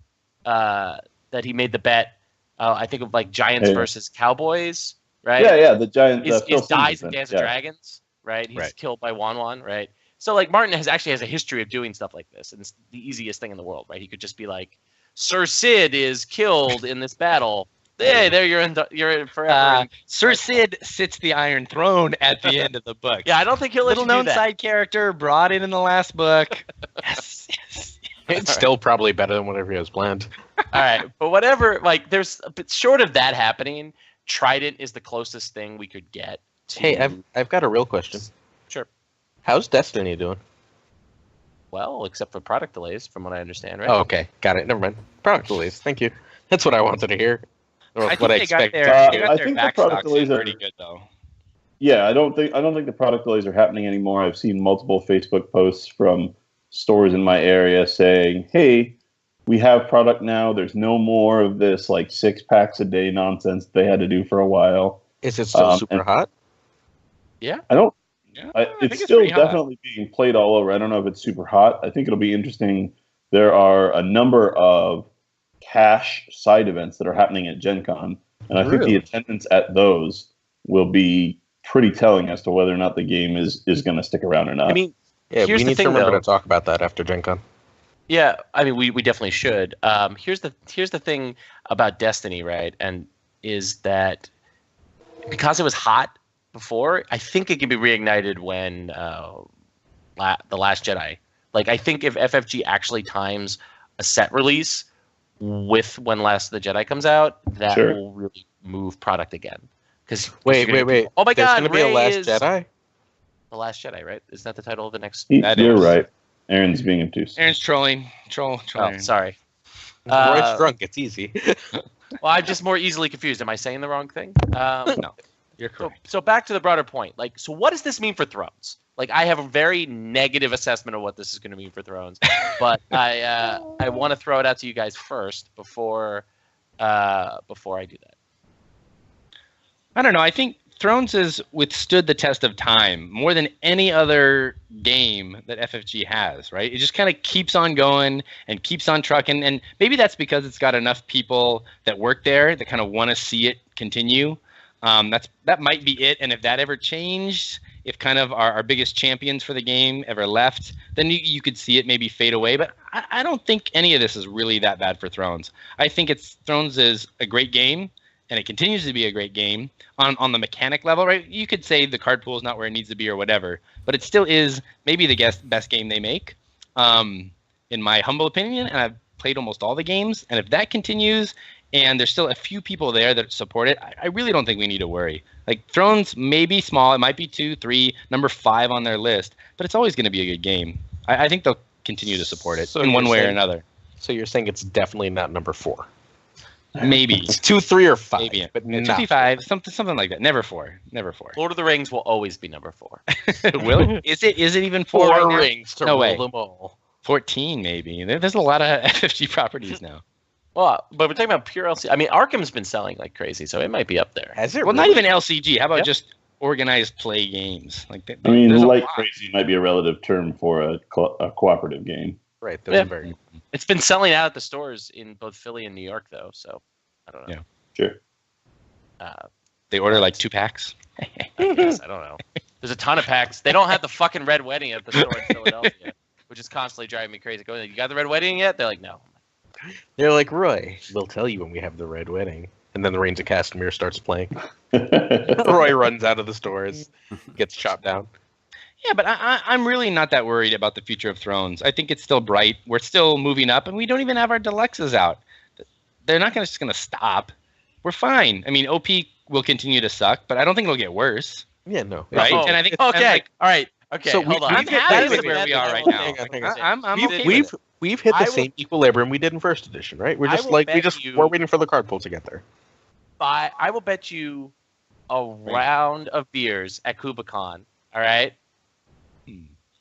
that he made the bet. I think of like Giants versus Cowboys, right? Yeah, the Giants. He dies in Dance of Dragons, right? He's killed by Wan, right? So like Martin has a history of doing stuff like this, and it's the easiest thing in the world, right? He could just be like, Sir Sid is killed in this battle, Hey, there you're in forever. Sir Sid sits the Iron Throne at the end of the book. Yeah, I don't think he'll let Little you do known that. side character brought in the last book. Yes. It's still probably better than whatever he has planned. All right, but whatever. Like, but short of that happening, Trident is the closest thing we could get. Hey, I've got a real question. Sure. How's Destiny doing? Well, except for product delays, from what I understand, right? Oh, okay, got it. Never mind. Product delays. Thank you. That's what I wanted to hear. Or I what think I they got expect. their, I they got their think the back product stocks delays are pretty good though. Yeah, I don't think the product delays are happening anymore. I've seen multiple Facebook posts from stores in my area saying, "Hey, we have product now. There's no more of this like 6 packs a day nonsense they had to do for a while." Is it still super hot? I don't. Yeah, I think It's still pretty hot. definitely being played all over. I don't know if it's super hot. I think it'll be interesting. There are a number of cash side events that are happening at Gen Con, and I think the Really? attendance at those will be pretty telling as to whether or not the game is going to stick around or not. I mean, Yeah, here's we the need thing, to remember though. to talk about that after Gen Con. Yeah, I mean, we definitely should. Here's the thing about Destiny, right? And is that because it was hot before, I think it can be reignited when The Last Jedi. Like, I think if FFG actually times a set release with when Last of the Jedi comes out, that Sure. will really move product again. Because Wait. Oh my There's God, going to be a Rey Last is Jedi? The Last Jedi, right? Isn't that the title of the next? That You're is. right. Aaron's being obtuse. Aaron's trolling. Troll. Oh, sorry. Roy's drunk. It's easy. Well, I'm just more easily confused. Am I saying the wrong thing? No, you're So, correct. so back to the broader point. Like, so what does this mean for Thrones? Like, I have a very negative assessment of what this is going to mean for Thrones, but I want to throw it out to you guys first before I do that. I don't know. I think Thrones has withstood the test of time more than any other game that FFG has, right? It just kind of keeps on going and keeps on trucking. And maybe that's because it's got enough people that work there that kind of want to see it continue. That might be it. And if that ever changed, if kind of our biggest champions for the game ever left, then you could see it maybe fade away. But I don't think any of this is really that bad for Thrones. I think Thrones is a great game, and it continues to be a great game on the mechanic level, right? You could say the card pool is not where it needs to be or whatever, but it still is maybe the best game they make, in my humble opinion. And I've played almost all the games, and if that continues and there's still a few people there that support it, I really don't think we need to worry. Like, Thrones may be small, it might be 2, 3, number 5 on their list, but it's always going to be a good game. I think they'll continue to support it in one way or another. So you're saying it's definitely not number 4. Maybe. It's 2, 3, or 5. Maybe. But Yeah, not 2, 5, something like that. Never 4. Never 4. Lord of the Rings will always be number 4. Will it? Is it even 4 4 right now? rings to No rule way. them all. 14 maybe. There's a lot of FFG properties now. Well, but we're talking about pure LCG. I mean, Arkham's been selling like crazy, so it might be up there. Has it Well, really? not even LCG. How about Yeah. just organized play games? Like, I mean, there's a like lot. crazy might be a relative term for a cooperative game. Right. Yeah. Very... It's been selling out at the stores in both Philly and New York, though. So I don't know. Yeah. Sure. They order like 2 packs. I guess I don't know. There's a ton of packs. They don't have the fucking Red Wedding at the store in Philadelphia, which is constantly driving me crazy. Going, you got the Red Wedding yet? They're like, no. They're like, Roy, we'll tell you when we have the Red Wedding. And then the Reigns of Castamere starts playing. Roy runs out of the stores, gets chopped down. Yeah, but I'm really not that worried about the future of Thrones. I think it's still bright. We're still moving up, and we don't even have our deluxes out. They're not just going to stop. We're fine. I mean, OP will continue to suck, but I don't think it'll get worse. Yeah, no. Right? Oh, And I think okay. and, like, All right. Okay. So hold on. I'm happy with where we are right now. I'm okay with it. We've hit I the will- same equilibrium we did in first edition, right? We're I just will like bet we're waiting for the card pool to get there. I will bet you a round of beers at KubaCon. All right.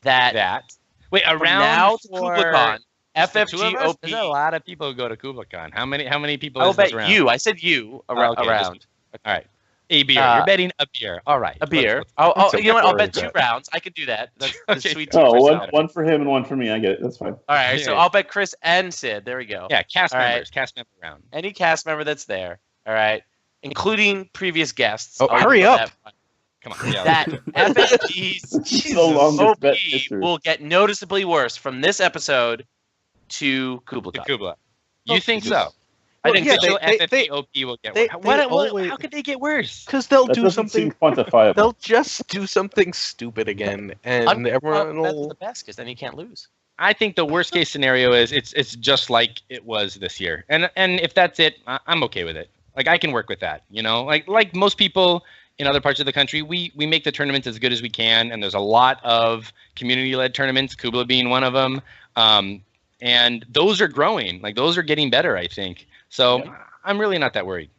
That Wait, from around now to for KubaCon, just the 2 of us? FFG There's a OP. lot of people who go to KubaCon. How many people I will is this bet round? you. I said you around. Okay, around. All right. A beer. Uh, You're betting a beer. All right. A beer. That's You know what? I'll bet okay. 2 rounds. I could do that. That's the Okay. sweet Oh, tea for one, Sid. one for him and one for me. I get it. That's fine. All right. So Yeah. I'll bet Chris and Sid. There we go. Yeah, cast All right. members. Cast member round. Any cast member that's there. All right. Including previous guests. Oh, I'll hurry give up. that. Come on. Yeah. That FFG's The longest OP bet in history. will get noticeably worse from this episode to The KublaCon. Kubla. You think so? I think yeah, FFGOP will get worse. How could they get worse? Because they'll That do doesn't something. seem quantifiable. They'll just do something stupid again, and everyone That's will. the best because then you can't lose. I think the worst case scenario is it's just like it was this year, and if that's it, I'm okay with it. Like I can work with that, you know. Like most people in other parts of the country, we make the tournaments as good as we can, and there's a lot of community-led tournaments, Kubla being one of them, and those are growing. Like those are getting better, I think. So I'm really not that worried.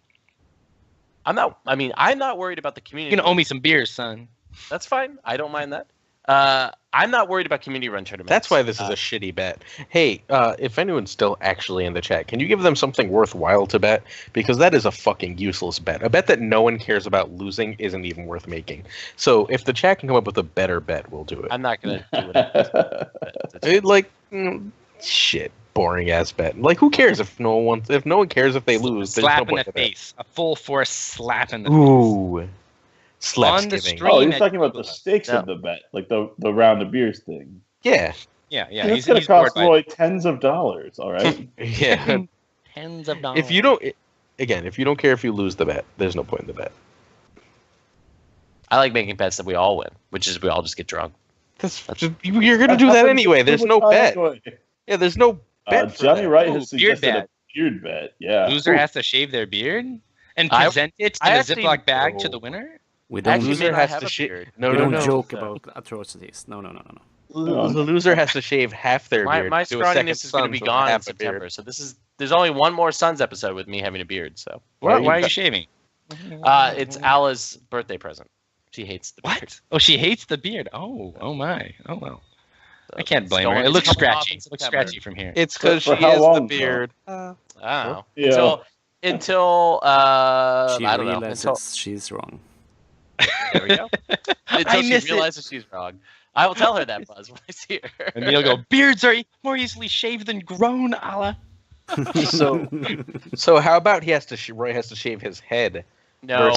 I'm not worried about the community. You're gonna owe me some beers, son. That's fine. I don't mind that. I'm not worried about community run tournaments. That's why this is a shitty bet. Hey, if anyone's still actually in the chat, can you give them something worthwhile to bet? Because that is a fucking useless bet. A bet that no one cares about losing isn't even worth making. So if the chat can come up with a better bet, we'll do it. I'm not gonna do it. Shit, boring ass bet. Like, who cares if no one cares if they lose? Slap in the face, a full force slap in the face. Ooh. Slaps On the giving. stream. Oh, he's talking about the stakes of the bet, like the round of beers thing. Yeah. Yeah. It's going to cost Roy tens of dollars, all right? Yeah. Tens of dollars. If you don't care if you lose the bet, there's no point in the bet. I like making bets that we all win, which is we all just get drunk. You're going to do that anyway. There's no bet. Yeah, there's no bet. Johnny Wright has beard suggested a beard bet. Yeah. Loser has to shave their beard and present it in a Ziploc bag to the winner? We don't. Loser has to shave. We don't joke about atrocities. No. The loser has to shave half their beard. My scrawniness is going to be gone in September. So there's only one more Suns episode with me having a beard. So why are you shaving? It's Alla's birthday present. She hates the beard. What? Oh, she hates the beard. Oh my. Oh well. So I can't blame her. It looks scratchy. It looks scratchy from here. It's because she has the beard. I don't know. Yeah. Until I don't know. Until she's wrong. There we go. Until she realizes she's wrong. I will tell her that, Buzz, when I see her. And he'll go, beards are more easily shaved than grown, Allah. So how about Roy has to shave his head? No.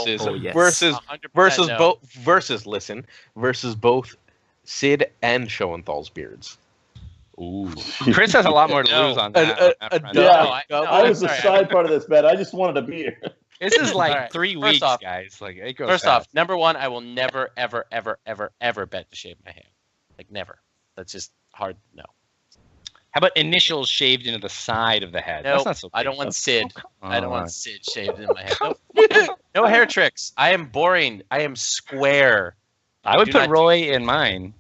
Versus both Sid and Schoenthal's beards. Ooh. Chris has a lot more to lose on that. I was the side part of this bet. I just wanted a beer. This is like 3 weeks, guys. Like it goes First fast. off, number one, I will never, ever, ever, ever, ever bet to shave my hair. Like never. That's just hard. No. How about initials shaved into the side of the head? No, That's not so big. I don't want Sid. I don't want Sid shaved in my head. No hair tricks. I am boring. I am square. I would put Roy in mine.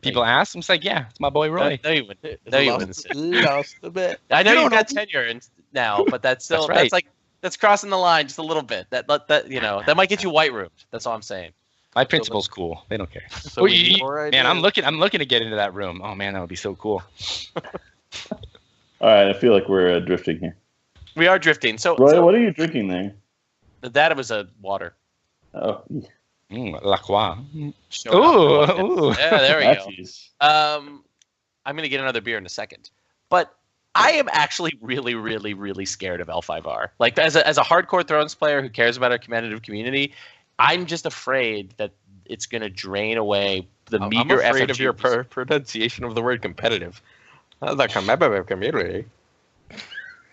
People ask, I'm just like, yeah, it's my boy Roy. No, you wouldn't. No, you wouldn't. Sid. Lost the bet. I know you've got tenure now, but that's still That's right. that's crossing the line just a little bit. That that might get you white roomed. That's all I'm saying. My principal's cool. They don't care. So Man, I'm looking to get into that room. Oh man, that would be so cool. All right, I feel like we're drifting here. We are drifting. So, Roy, what are you drinking there? That was a water. Oh, La Croix. Ooh. Yeah, there we go. Jeez. I'm gonna get another beer in a second, but I am actually really, really, really scared of L5R. Like as a hardcore Thrones player who cares about our competitive community, I'm just afraid that it's gonna drain away the meager I'm afraid FFG. of your pronunciation of the word competitive. The competitive community.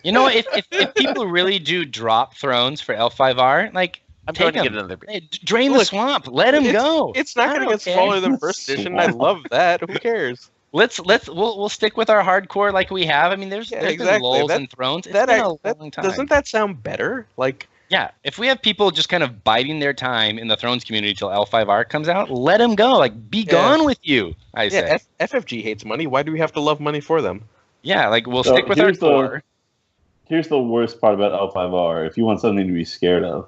You know, if people really do drop Thrones for L5R, like I'm going to him. get another beer. Hey, drain the swamp. Let him go. It's not going to get smaller than first edition. I love that. Who cares? We'll stick with our hardcore like we have. I mean, there's been lulls in Thrones. It's been a long time. Doesn't that sound better? Like, yeah, if we have people just kind of biding their time in the Thrones community till L5R comes out, let them go. Like, be gone with you. I say. FFG hates money. Why do we have to love money for them? Yeah, like we'll stick with our core. Here's the worst part about L5R. If you want something to be scared of,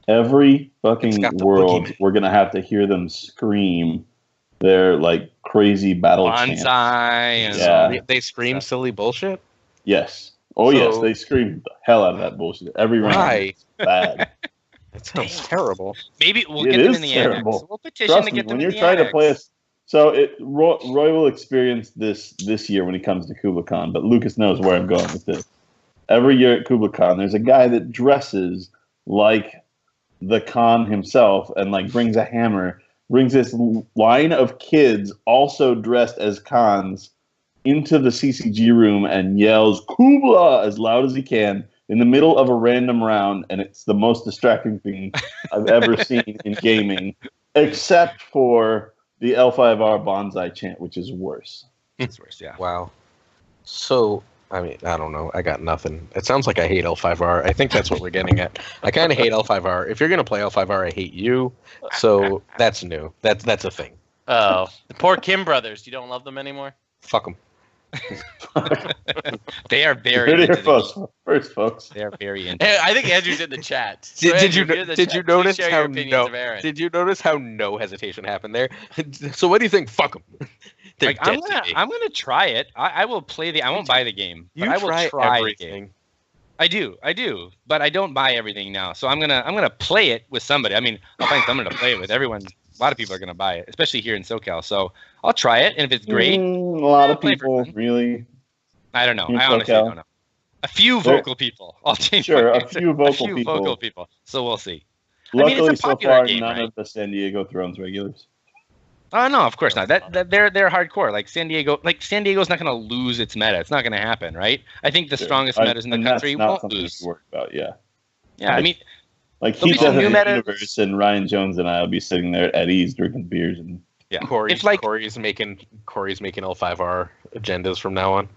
every fucking world we're gonna have to hear them scream their like crazy battle chants. Yeah. They scream silly bullshit. Yes. Oh yes, they scream the hell out of that bullshit every round. Why? It's bad. That sounds terrible. Maybe we'll get them in the terrible. annex. We'll petition Trust to get me, them when in you're the trying annex. to play us. So Roy will experience this year when he comes to KublaCon, but Lucas knows where I'm going with this. Every year at KublaCon, there's a guy that dresses like the Khan himself and like brings a hammer, brings this line of kids also dressed as Khans into the CCG room and yells Kubla as loud as he can in the middle of a random round, and it's the most distracting thing I've ever seen in gaming, except for the L5R Bonsai chant, which is worse. It's worse, yeah. Wow. So, I mean, I don't know. I got nothing. It sounds like I hate L5R. I think that's what we're getting at. I kind of hate L5R. If you're going to play L5R, I hate you. So that's new. That's a thing. Oh, the poor Kim brothers. You don't love them anymore? Fuck them. They are very into first, folks. They are very into I think Andrew's in the chat. So Did you Andrew, if you're in the did chat, you please notice share how your opinions no? of Aaron. Did you notice how no hesitation happened there? So what do you think? Fuck them. Like, I'm gonna try it. I will play I won't buy the game, but I will try everything. I do, but I don't buy everything now. So I'm gonna play it with somebody. I mean, I'll find someone to play it with. Everyone, a lot of people are gonna buy it, especially here in SoCal. So I'll try it, and if it's great, a lot of people really. I don't know. I honestly don't know. A few vocal people. I'll change. Sure, a few vocal people. So we'll see. Luckily, I mean, it's a popular so far, game, none right? of the San Diego Thrones regulars. Oh no, of course not. That they're hardcore. Like San Diego's not going to lose its meta. It's not going to happen, right? I think the strongest metas in the country won't lose. To worry about, yeah. Yeah, I mean, like Heat Death in the Universe and Ryan Jones and I will be sitting there at ease drinking beers and. Yeah, Corey's making L5R agendas from now on.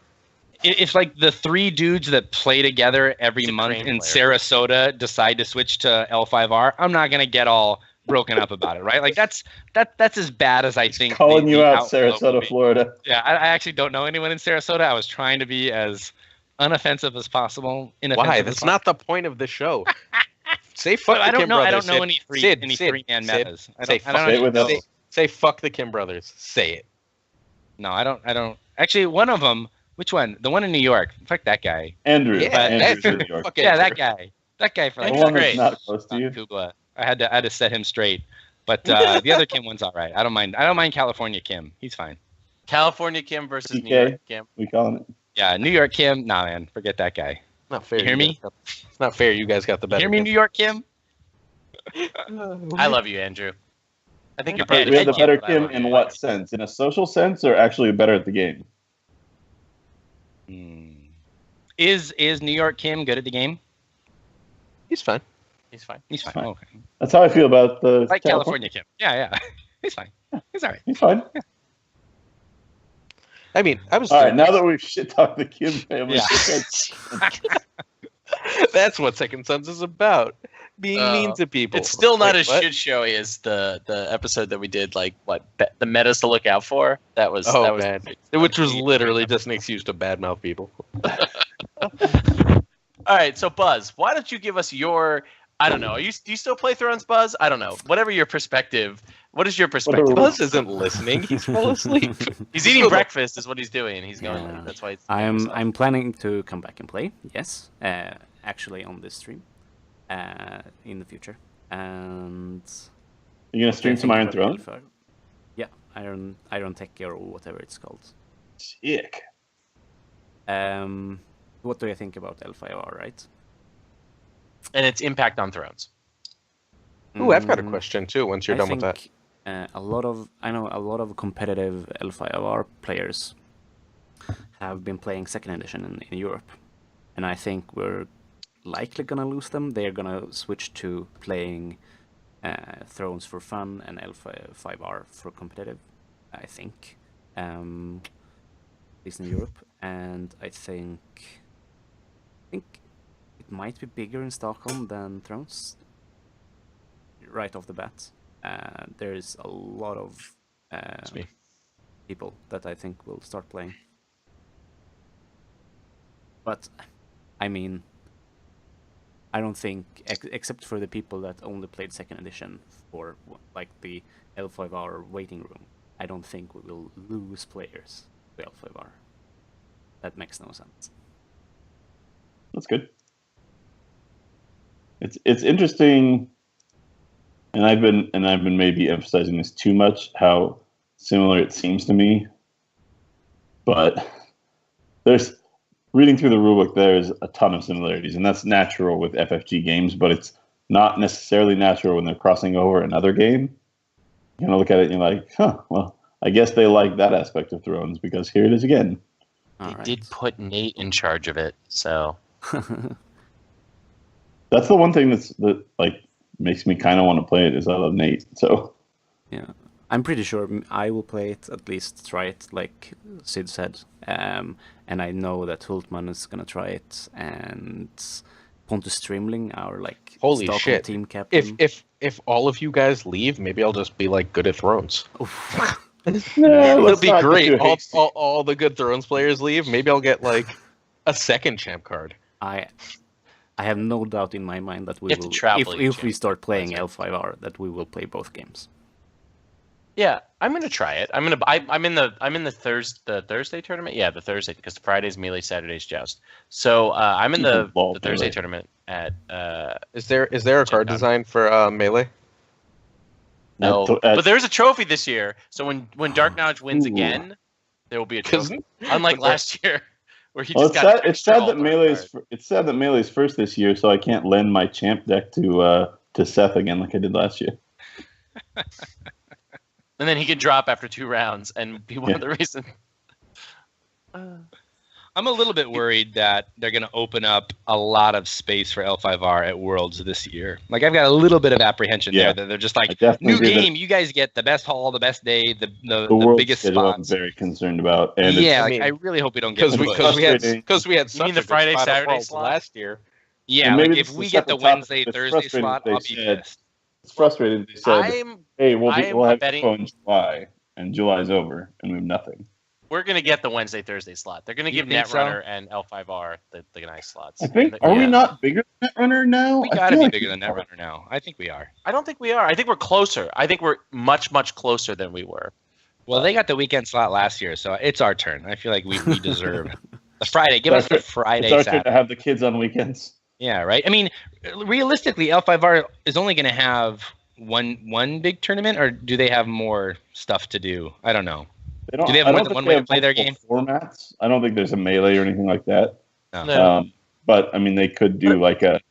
If like the three dudes that play together every month in Sarasota decide to switch to L5R, I'm not going to get all broken up about it, right? Like that's as bad as I think. Calling you out, Sarasota, Florida. Yeah, I actually don't know anyone in Sarasota. I was trying to be as unoffensive as possible. Why? That's not the point of the show. Say fuck the Kim brothers. I don't know any three-man metas. Say fuck the Kim brothers. Say it. No, I don't. Actually, one of them. Which one? The one in New York. Fuck that guy. Andrew. Yeah, Andrew's in New York. Yeah, that guy. That guy for like the one that's not close to you. Kugla. I had to set him straight. But the other Kim one's all right. I don't mind California Kim. He's fine. California Kim versus PK, New York Kim. We calling it. Yeah, New York Kim. Nah, man, forget that guy. Not fair. You hear me? It's not fair. You guys got the better. Hear me, New York Kim? I love you, Andrew. I think you're we have the better Kim in what sense? In a social sense, or actually better at the game? Is New York Kim good at the game? He's fine. He's fine. Fine. Okay. That's how I feel about the like California Kim. Yeah. He's fine. He's all right. He's fine. Yeah. I mean, I was. All right, now that we've shit talked the Kim family, that's what Second Sons is about. Being mean to people. It's still not as shit showy as the episode that we did. Like the metas to look out for. That was man. Which was literally just an excuse to badmouth people. All right, so Buzz, why don't you give us your? I don't know. Do you still play Thrones, Buzz? I don't know. Whatever your perspective. What is your perspective? Buzz isn't listening. He's fell asleep. He's eating breakfast, is what he's doing. He's going. Yeah. That's why. I'm planning to come back and play. Yes, actually on this stream, in the future. And you're gonna stream some Iron Throne? Yeah, Iron Tech or whatever it's called. Sick. What do you think about L5R, right? And its impact on Thrones. Ooh, I've got a question too. Once you're done with that, I know a lot of competitive L5R players have been playing Second Edition in Europe, and I think we're likely gonna lose them. They're gonna switch to playing Thrones for fun and L5R for competitive. I think, at least in Europe, and I think it might be bigger in Stockholm than Thrones. Right off the bat, there's a lot of people that I think will start playing. But, I mean, I don't think, except for the people that only played Second Edition for like the L5R waiting room, I don't think we will lose players to L5R. That makes no sense. That's good. It's interesting, and I've been maybe emphasizing this too much, how similar it seems to me. But there's reading through the rulebook, there's a ton of similarities, and that's natural with FFG games, but it's not necessarily natural when they're crossing over another game. You're gonna look at it and you're like, well, I guess they like that aspect of Thrones because here it is again. They did put Nate in charge of it, so That's the one thing that like makes me kind of want to play it is I love Nate. So yeah, I'm pretty sure I will play it, at least try it, like Sid said. And I know that Hultman is gonna try it, and Pontus Strimling, our like Holy Stockholm shit. team captain. If all of you guys leave, maybe I'll just be like good at Thrones. no, It'll be great. All the good Thrones players leave. Maybe I'll get like a second champ card. I have no doubt in my mind that we You have to will, travel if we each start playing That's L5R, that we will play both games. Yeah, I'm gonna try it. I'm in the Thursday tournament. Yeah, the Thursday, because Friday's Melee, Saturday's Joust. So I'm in the Thursday Melee. tournament at. Is there a card Gen Con. design for Melee? No, but there's a trophy this year. So when Dark Knowledge wins Ooh. again, there will be a 'Cause- trophy. Unlike last year, where he Well, just got. it's sad that Melee's first this year, so I can't lend my champ deck to Seth again like I did last year. And then he can drop after 2 rounds and be one of the reasons. I'm a little bit worried that they're going to open up a lot of space for L5R at Worlds this year. Like, I've got a little bit of apprehension there that they're just like, new game, you guys get the best hall, the best day, the biggest schedule spots. I'm very concerned about. And Yeah, I mean, I really hope we don't get because we had You mean the Friday, Saturday slot? last year. Yeah, maybe like if this is we a get the separate topic, Wednesday, but it's Thursday frustrating slot, they I'll be said- pissed. it's frustrating. They said, I'm "Hey, we'll have betting- info in July, and July's over, and we have nothing." We're gonna get the Wednesday, Thursday slot. They're gonna You give think so? Netrunner and L5R the nice slots. I think. And Are we yeah. not bigger than Netrunner now? We I got to feel be like bigger we than are. Netrunner now. I think we are. I don't think we are. I think we're closer. I think we're much, much closer than we were. Well, they got the weekend slot last year, so it's our turn. I feel like we deserve the Friday. Give us the Friday, It's our turn Saturday. to have the kids on weekends. Yeah, right. I mean, realistically, L5R is only going to have one big tournament, or do they have more stuff to do? I don't know. They don't, Do they have I more don't than think one they way to have play their multiple formats. I don't think there's a melee or anything like that. No. But I mean, they could do like a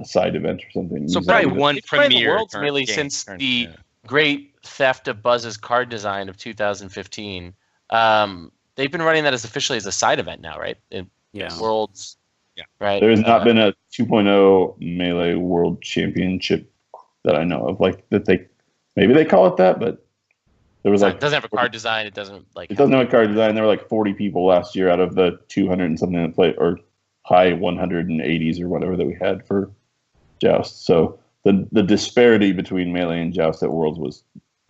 side event or something. So Use probably that. one They've played the premier Worlds turn- Melee game since turn, the yeah. great theft of Buzz's card design of 2015. They've been running that as officially as a side event now, right? In Yeah. Worlds. Yeah. Right. There has not been a 2.0 melee world championship that I know of. Like that maybe they call it that, but there was It doesn't have a card design. It doesn't like. It doesn't have a card design. There were like 40 people last year out of the 200 and something that played, or high 180s or whatever that we had for Joust. So the disparity between Melee and Joust at Worlds was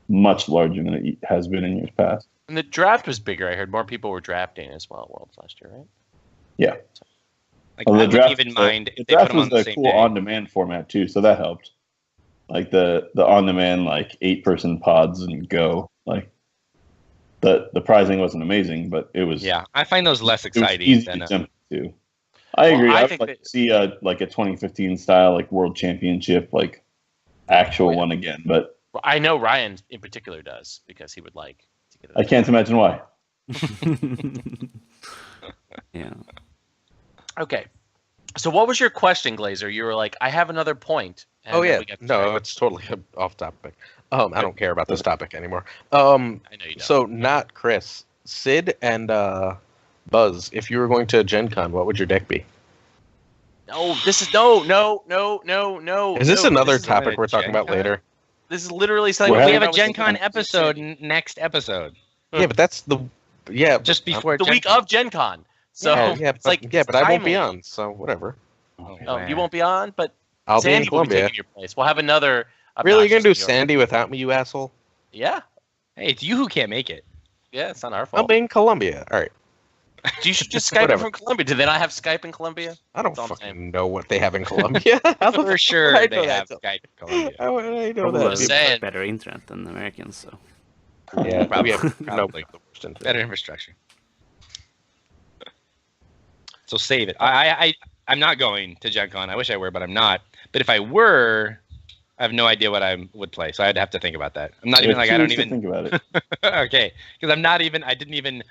much larger than it has been in years past. And the draft was bigger. I heard more people were drafting as well at Worlds last year, right? Yeah. Like, Well, I wouldn't even mind the if they put draft them on was the a same cool day. on-demand format too, so that helped. Like the on-demand like 8-person pods and go. Like the prizing wasn't amazing, but it was. Yeah, I find those less It was exciting easy than to jump to. I Well, agree. I I would think like that- to see a 2015 style like World Championship, like actual Oh, yeah. one again. But Well, I know Ryan in particular does because he would like to get it. I can't imagine why. Yeah. Okay. So what was your question, Glazer? You were like, I have another point. and Oh then yeah, we got to no, try. it's totally off topic. I don't care about this topic anymore. I know you don't. So not Chris, Sid, and Buzz. If you were going to Gen Con, what would your deck be? No, this is no. Is this another this is not topic a we're talking Gen about Con? later? This is literally something We're We having have a Gen Con Con episode next episode, Yeah, but that's just before the Gen week Con. of Gen Con. So but it's I won't be timely. on, so whatever. Oh, you won't be on, but I'll Sandy be in will be Columbia. taking your place. We'll have another. Really, you're gonna do obnoxious New York- Sandy without me, you asshole? Yeah, Hey, it's you who can't make it. yeah, it's not our I'll fault. be in Columbia. All right. You should just Skype in Whatever. from Columbia. Do they not have Skype in Columbia? I don't That's all I'm fucking saying. know what they have in Columbia. For sure, I they know have that. Skype in Columbia. I know Probably that. Just saying. better internet than Americans, so. Yeah, Probably. we have Probably. the worst internet. Better infrastructure. So save it. I'm not going to Gen Con. I wish I were, but I'm not. But if I were, I have no idea what I would play. So I'd have to think about that. I'm not You even have like 2 I don't weeks to even. think about it. Okay, because I didn't even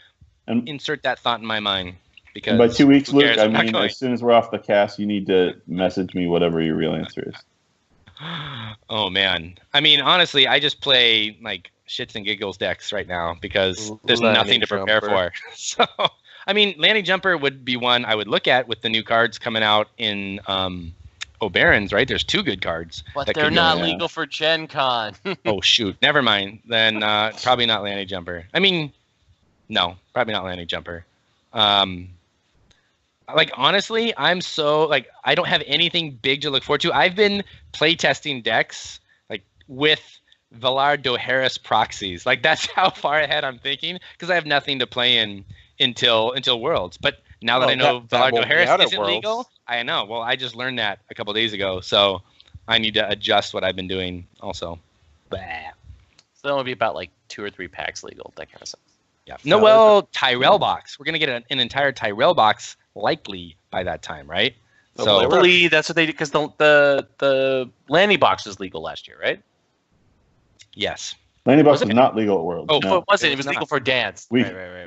And, insert that thought in my mind. Because and by 2 weeks, who Luke, cares? I I'm not mean going. as soon as we're off the cast, you need to message me whatever your real answer is. Oh man. I mean, honestly, I just play like shits and giggles decks right now because there's Landing nothing to prepare Jumper. for. So, I mean, Landing Jumper would be one I would look at with the new cards coming out in Barons, right? There's 2 good cards. But that they're could not go. legal for Gen Con. Oh, shoot. Never mind. Then probably not Lanny Jumper. I mean, no, probably not Lanny Jumper. Like, honestly, I'm so, like, I don't have anything big to look forward to. I've been playtesting decks, like, with Valar Dohaeris proxies. Like, that's how far ahead I'm thinking, because I have nothing to play in until Worlds. But now that I know Valar Dohaeris isn't legal, I know. Well, I just learned that a couple days ago, so I need to adjust what I've been doing also. Bah. So that'll be about, like, 2 or 3 packs legal, that kind of stuff. Yeah. No, well, Tyrell box. We're going to get an entire Tyrell box likely by that time, right? So hopefully that's what they did, because the Lanny box was legal last year, right? Yes. Lanny box was not legal at Worlds. Oh, no. it wasn't. It was legal for Dance. We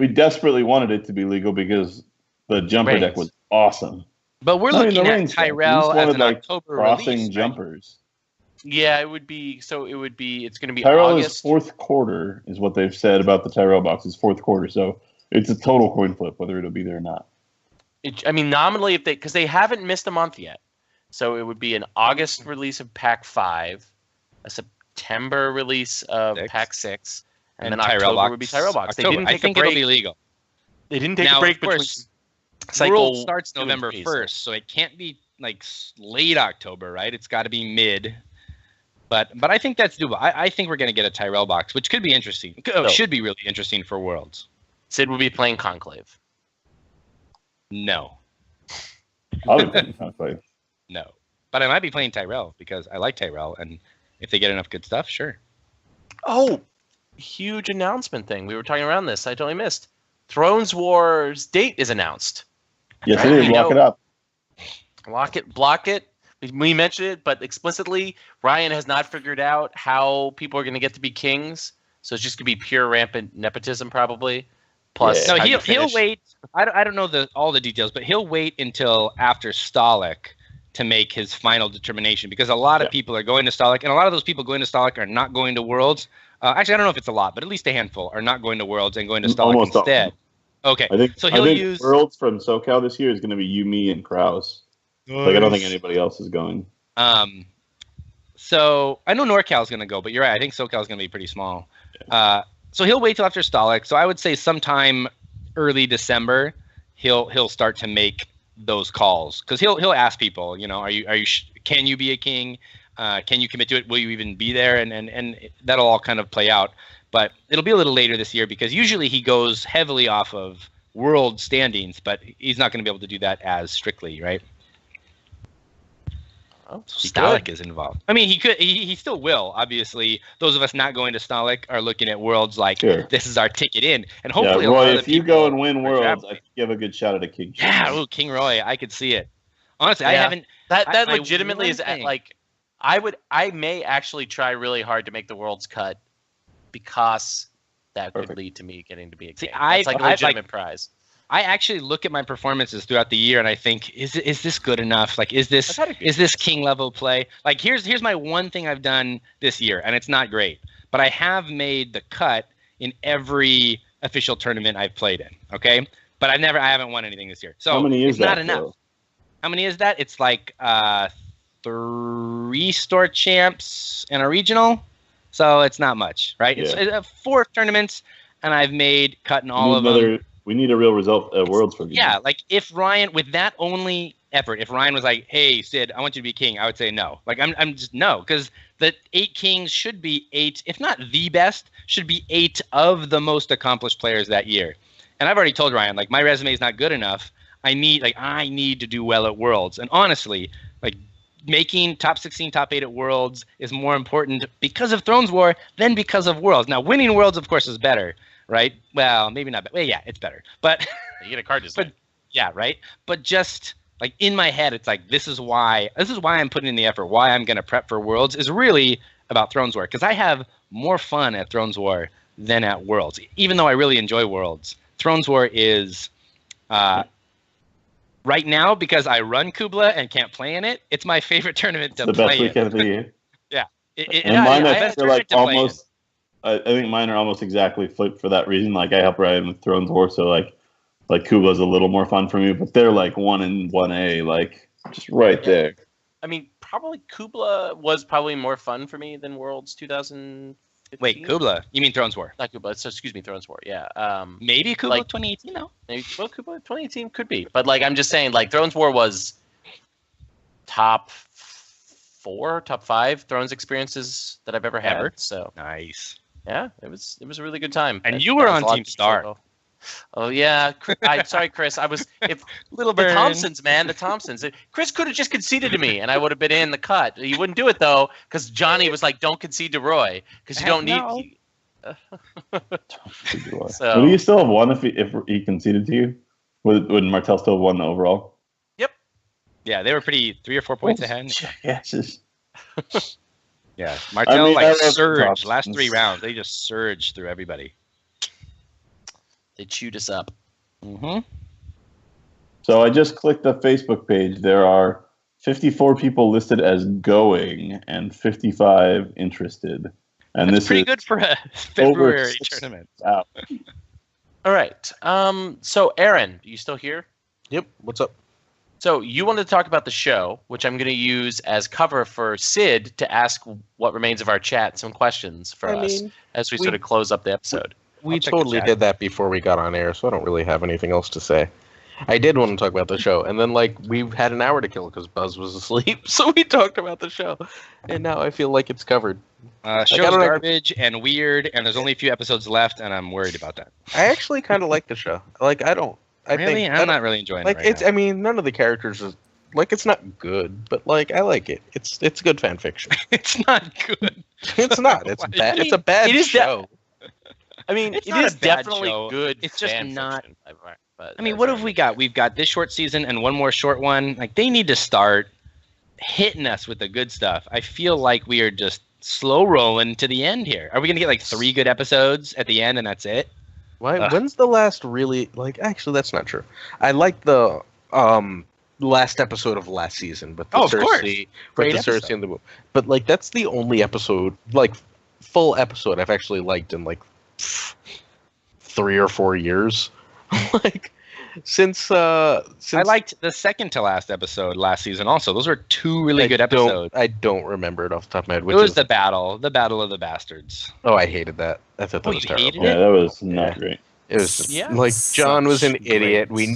desperately wanted it to be legal because the jumper deck was awesome. But we're looking at Tyrell as an October crossing release, jumpers. Right? Yeah, it would be. So it would be. It's going to be Tyrell August. is fourth quarter, is what they've said about the Tyrell box. It's fourth quarter, so it's a total coin flip whether it'll be there or not. I mean, nominally, because they haven't missed a month yet, so it would be an August release of Pack 5, a September release of Pack 6, and then October box would be Tyrell box. October. They didn't take I think a break. it'll be legal. They didn't take a break between. World starts November 1st, so it can't be like late October, right? It's got to be mid. But I think that's doable. I think we're going to get a Tyrell box, which could be interesting. Should be really interesting for Worlds. Sid will be playing Conclave. No. I'll be playing Conclave. No. But I might be playing Tyrell because I like Tyrell, and if they get enough good stuff, sure. Oh, huge announcement thing. We were talking around this. I totally missed. Thrones Wars date is announced. Yes, it is. Lock it up. Lock it, block it. We mentioned it, but explicitly, Ryan has not figured out how people are going to get to be kings. So it's just going to be pure rampant nepotism, probably. Plus, no, he'll wait. I don't know all the details, but he'll wait until after Stalic to make his final determination, because a lot of people are going to Stalic, and a lot of those people going to Stalic are not going to Worlds. Actually, I don't know if it's a lot, but at least a handful are not going to Worlds and going to Stalic instead. Okay, I think he'll use Worlds from SoCal this year is going to be you, me, and Kraus. Nice. Like, I don't think anybody else is going. So I know NorCal is going to go, but you're right. I think SoCal is going to be pretty small. So he'll wait till after Stalic. So I would say sometime early December, he'll start to make those calls, because he'll ask people, you know, can you be a king? Can you commit to it? Will you even be there? And that'll all kind of play out. But it'll be a little later this year, because usually he goes heavily off of world standings, but he's not going to be able to do that as strictly, right? Oh, Stalic is involved. I mean, he could. He still will. Obviously, those of us not going to Stalic are looking at Worlds like this is our ticket in, and hopefully, Roy, if you go and win Worlds, I think you have a good shot at a king. Yeah, ooh, King Roy, I could see it. Honestly, I haven't. That legitimately is like. I may actually try really hard to make the Worlds cut, because that could lead to me getting to be a king. It's like a legitimate prize. I actually look at my performances throughout the year and I think, is this good enough? Like, is this king level play? Like, here's my one thing I've done this year, and it's not great, but I have made the cut in every official tournament I've played in. Okay, but I haven't won anything this year. So how many is it's not that, enough. though? How many is that? It's like 3 store champs and a regional, so it's not much, right? Yeah. It's 4 tournaments, and I've made cut in all of them. We need a real result at Worlds from you. Yeah, like if Ryan, with that only effort, if Ryan was like, "Hey, Sid, I want you to be king," I would say no. Like I'm just no, because the 8 kings should be 8, if not the best, should be 8 of the most accomplished players that year. And I've already told Ryan, like, my resume is not good enough. I need to do well at Worlds. And honestly, like, making top 16, top 8 at Worlds is more important because of Thrones War than because of Worlds. Now, winning Worlds, of course, is better. Right? Well, maybe not. Well, yeah, it's better. But you get a card design. But yeah, right. But just like in my head, it's like this is why I'm putting in the effort. Why I'm going to prep for Worlds is really about Thrones War, because I have more fun at Thrones War than at Worlds. Even though I really enjoy Worlds, Thrones War is right now, because I run Kubla and can't play in it. It's my favorite tournament to play in. The best weekend of the year. Yeah, and mine are like almost. I think mine are almost exactly flipped for that reason. Like, I help Ryan with Thrones War, so like Kubla's a little more fun for me, but they're like 1 and 1A, like just right there. I mean, probably Kubla was probably more fun for me than Worlds 2015. Wait, Kubla? You mean Thrones War? Not Kubla. So excuse me, Thrones War. Yeah. Maybe Kubla like, 2018. No. Maybe Kubla 2018 could be, but like I'm just saying, like Thrones War was top 4, top 5 Thrones experiences that I've ever had. Ever? So Nice. yeah, it was a really good time. And you were on Team Stark. Oh yeah, I'm sorry, Chris. I was Little the burn. Thompsons, man, the Thompsons. Chris could have just conceded to me, and I would have been in the cut. He wouldn't do it though, because Johnny was like, "Don't concede to Roy, because you don't need." So, would he still have won if he conceded to you? Would Martel still have won the overall? Yep. Yeah, they were pretty 3 or 4 points ahead. Yes. Yeah, Martel surged Thompsons. last 3 rounds. They just surged through everybody. They chewed us up. Mm-hmm. So I just clicked the Facebook page. There are 54 people listed as going and 55 interested. And That's this pretty is good for a February tournament. out. All right. So Aaron, are you still here? Yep. What's up? So you wanted to talk about the show, which I'm going to use as cover for Sid to ask what remains of our chat some questions for us as we sort of close up the episode. We totally did that before we got on air, so I don't really have anything else to say. I did want to talk about the show, and then we had an hour to kill because Buzz was asleep, so we talked about the show, and now I feel like it's covered. Show's garbage and weird, and there's only a few episodes left, and I'm worried about that. I actually kind of like the show. I'm not really enjoying it. It's. Now. I mean, none of the characters is it's not good, but I like it. It's good fan fiction. It's not good. It's not. It's bad. It's a bad show. I mean, it's it is definitely show. good. It's just not. Fiction, but I mean, what have we got? We've got this short season and one more short one. Like, they need to start hitting us with the good stuff. I feel like we are just slow rolling to the end here. Are we going to get 3 good episodes at the end and that's it? Why? When's the last really? Actually, that's not true. I like the last episode of last season, but the Cersei, Cersei and the but that's the only episode, full episode I've actually liked in 3 or 4 years. Since I liked the second to last episode last season also. Those were 2 really good episodes. I don't remember it off the top of my head. It was the battle of the bastards. Oh, I hated that. I thought that was terrible. Yeah, that was not great. It was John was an idiot. We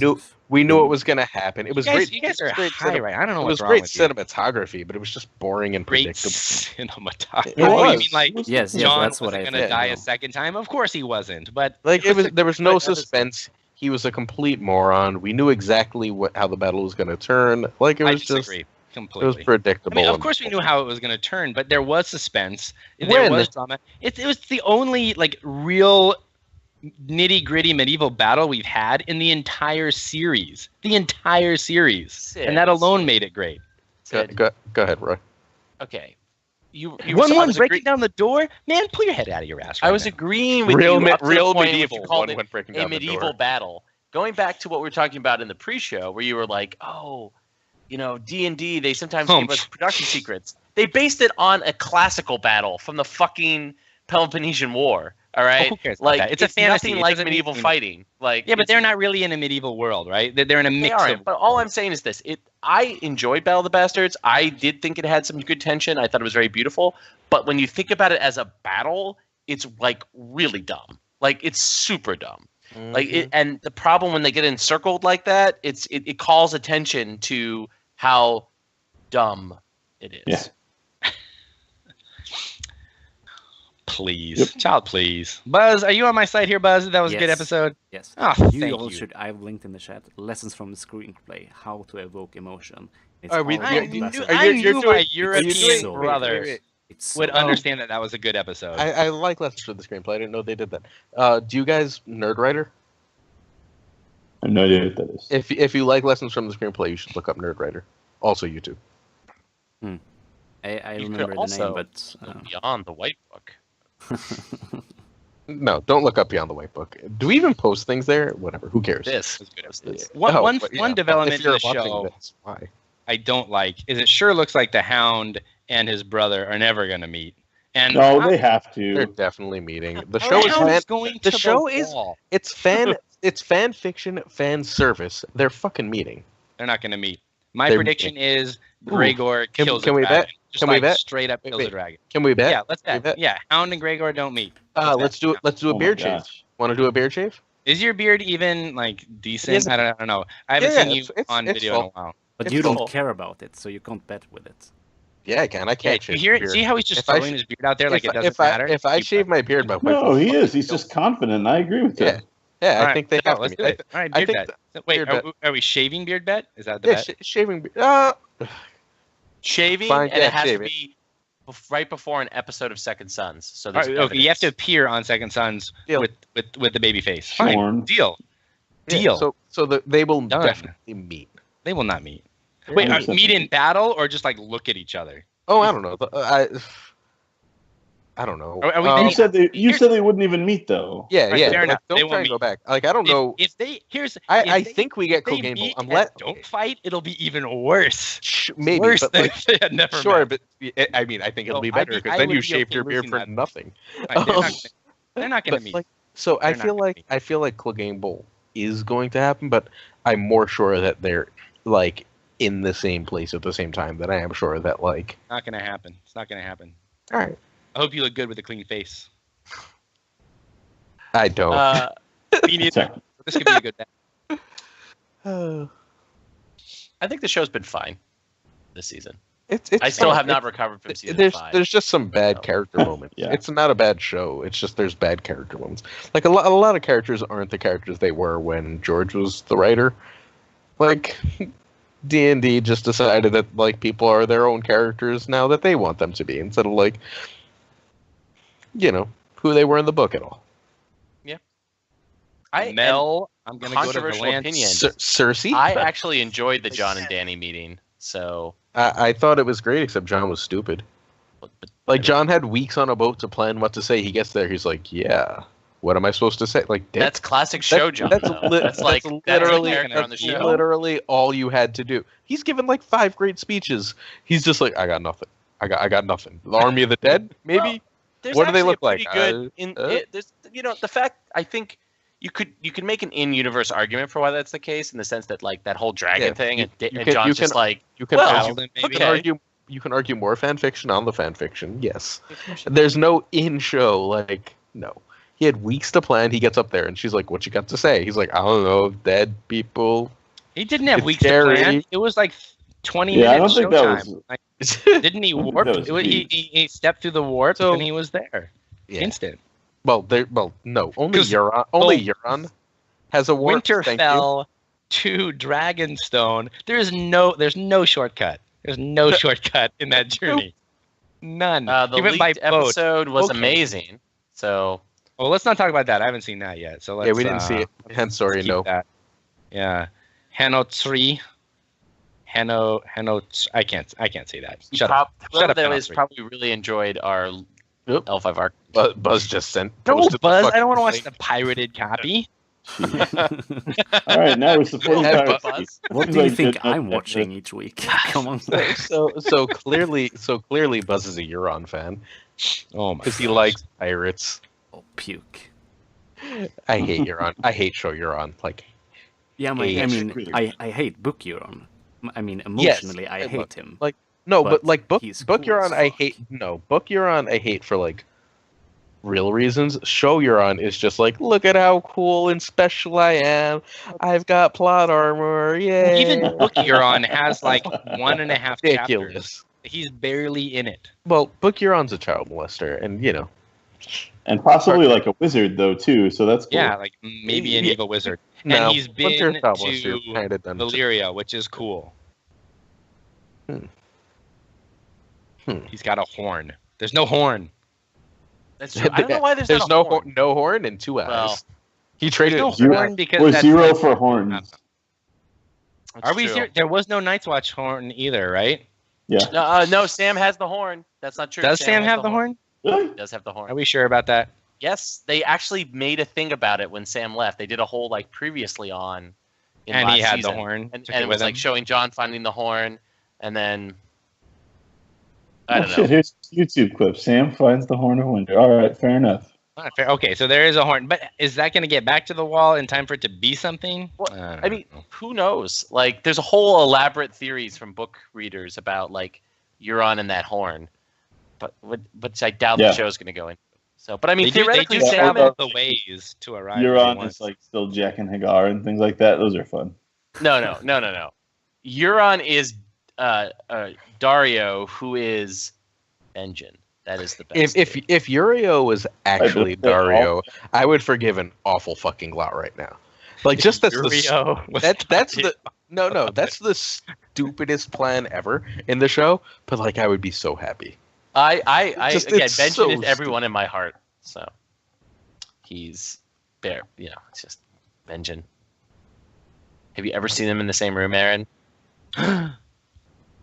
knew it was going to happen. It was great. You guys are high, right? I don't know what's wrong with with cinematography, but it was just boring and predictable. Cinematography. Oh, you mean yes, John that's what wasn't I going to die a second time? Of course he wasn't. But there was no suspense. He was a complete moron. We knew exactly how the battle was going to turn. It was disagree completely. It was predictable. I mean, of course we knew how it was going to turn, but there was suspense. There was drama. It was the only real nitty-gritty medieval battle we've had in the entire series. And that alone made it great. Go ahead, Roy. Okay. You one breaking down the door? Man, pull your head out of your ass. I was agreeing with real you up to the real point medieval you called one it went breaking a down the medieval door. battle. Going back to what we were talking about in the pre-show, where you were like, "Oh, D&D, they sometimes give us production secrets." They based it on a classical battle from the fucking Peloponnesian War. All right, who cares about that? It's a fantasy. Nothing like medieval fighting. Yeah, but they're not really in a medieval world, right? They're in a mix of. But all I'm saying is this: I enjoyed Battle of the Bastards. I did think it had some good tension. I thought it was very beautiful. But when you think about it as a battle, it's really dumb. It's super dumb. Mm-hmm. And the problem when they get encircled like that, it calls attention to how dumb it is. Yeah. Please. Child, please. Buzz, are you on my side here, Buzz? That was a good episode? Yes. Oh, you all should. I've linked in the chat. Lessons from the screenplay. How to evoke emotion. It's I knew my European brother would understand that was a good episode. I like Lessons from the Screenplay. I didn't know they did that. Do you guys Nerd Writer? I have no idea what that is. If you like Lessons from the Screenplay, you should look up Nerd Writer. Also YouTube. I remember the name, but Beyond the White Book. No, don't look up Beyond the White Book. Do we even post things there? Whatever. Who cares? This is good. One development in the show why? I don't like is it sure looks like the Hound and his brother are never going to meet. And no, they have to. They're definitely meeting. The show is the show is it's fan fiction, fan service. They're fucking meeting. They're not going to meet. My prediction is Gregor kills a dragon. Just Can we bet? Straight up kills a dragon. Can we bet? Yeah, let's bet. Yeah, Hound and Gregor don't meet. Let's do a beard shave. Want to do a beard shave? Is your beard even like decent? I don't know. I haven't seen you on video in a while. But you don't care about it, so you can't bet with it. Yeah, I can. I can't shave. See how he's just throwing his beard out there like it doesn't matter? If I shave my beard, my wife No, he is. He's just confident. I agree with you. Yeah, I think they have to. All right, beard bet. Wait, are we shaving beard bet? Is that the bet? Shaving beard. Shaving, and it has to be right before an episode of Second Sons. So okay, you have to appear on Second Sons with the baby face. Fine, Sure. deal. So they will definitely meet. They will not meet. Wait, meet in battle or just like look at each other? Oh, I don't know. I don't know. You said they wouldn't even meet though. Yeah, right, yeah. Fair enough. Don't try and go back. Like I don't know. I think we get Clegane Bowl. Unless don't fight, it'll be even worse. Maybe worse but than like, if they had never sure, met. but I mean, I think it'll be better because then you shaved your beard for nothing. They're not going to meet. Like, so I feel like Clegane Bowl is going to happen, but I'm more sure that they're like in the same place at the same time than I am sure that like not going to happen. It's not going to happen. All right. I hope you look good with a clean face. I don't. This could be a good bet. I think the show's been fine this season. It's I still have not recovered from season 5. There's just some bad character moments. Yeah. It's not a bad show. It's just there's bad character moments. Like a lot of characters aren't the characters they were when George was the writer. Like D&D just decided that like people are their own characters now that they want them to be instead of like who they were in the book at all. Yeah. I'm going to go to the land. Cersei? I actually enjoyed the John and Danny meeting. So I thought it was great, except John was stupid. Like John had weeks on a boat to plan what to say. He gets there, he's like, "Yeah, what am I supposed to say?" Like that's classic show John. That's literally all you had to do. He's given like 5 great speeches. He's just like, "I got nothing. I got nothing." The Army of the Dead, maybe. Well, what do they look like? Good there's the fact I think you could make an in-universe argument for why that's the case in the sense that like that whole dragon thing and John's just like you can argue more fan fiction on the fan fiction. Yes, there's no in-show like no. He had weeks to plan. He gets up there and she's like, "What you got to say?" He's like, "I don't know, dead people." He didn't have weeks to plan. It was like 20 minutes showtime. Like, didn't he warp? He stepped through the warp and he was there. Yeah. Instant. Well, no. Only Euron has a warp. Winterfell to Dragonstone. There's no shortcut. There's no shortcut in that journey. None. The leaked episode was amazing. So, well, let's not talk about that. I haven't seen that yet. So let's. Yeah, we didn't see it. Hence, sorry, no. That. Yeah, Hanno 3. Hanno. I can't say that. Shut up. That is probably really enjoyed our L5 arc. Buzz just sent. No, Buzz. I don't want to watch the pirated copy. All right, now we're supporting Buzz. What do you think I'm watching each week? Come on. So clearly, Buzz is a Euron fan. Oh my! Because he likes pirates. Oh, puke! I hate Euron. I hate show Euron. Like, yeah, I hate book Euron. I mean, emotionally, I hate him. Like, no, but like book Euron, I hate. No, book Euron, I hate for like real reasons. Show Euron is just like, look at how cool and special I am. I've got plot armor. Yeah. Even book Euron has like 1.5 chapters. He's barely in it. Well, book Euron's a child molester, and and possibly like a wizard though too. So that's cool. Yeah, like maybe an evil wizard. And he's been to Valyria, which is cool. He's got a horn. There's no horn. That's true. I don't know why there's no horn and 2 eyes. Well, he traded horn because we're 0 for horns. Are we zero? There was no Night's Watch horn either, right? Yeah. No, Sam has the horn. That's not true. Does Sam have the horn? Really? He does have the horn. Are we sure about that? Yes, they actually made a thing about it when Sam left. They did a whole like previously on. And he had season. The horn. And it was like showing John finding the horn, and then I don't know. Here's YouTube clip. Sam finds the horn of winter. All right, fair enough. Not fair. Okay, so there is a horn, but is that going to get back to the wall in time for it to be something? Well, I mean, who knows? Like, there's a whole elaborate theories from book readers about like Euron and that horn, but I doubt the show's going to go in. So, but I mean, theoretically, they do the ways to arrive. Euron is like still Jack and Hagar and things like that. Those are fun. No. Euron is Dario, who is Benjen. That is the best. If Yurio was actually Dario, I would forgive an awful fucking lot right now. Like just that's that's the stupidest plan ever in the show. But like I would be so happy. Benjen so is everyone in my heart. So he's there. You know, it's just Benjen. Have you ever seen them in the same room, Aaron?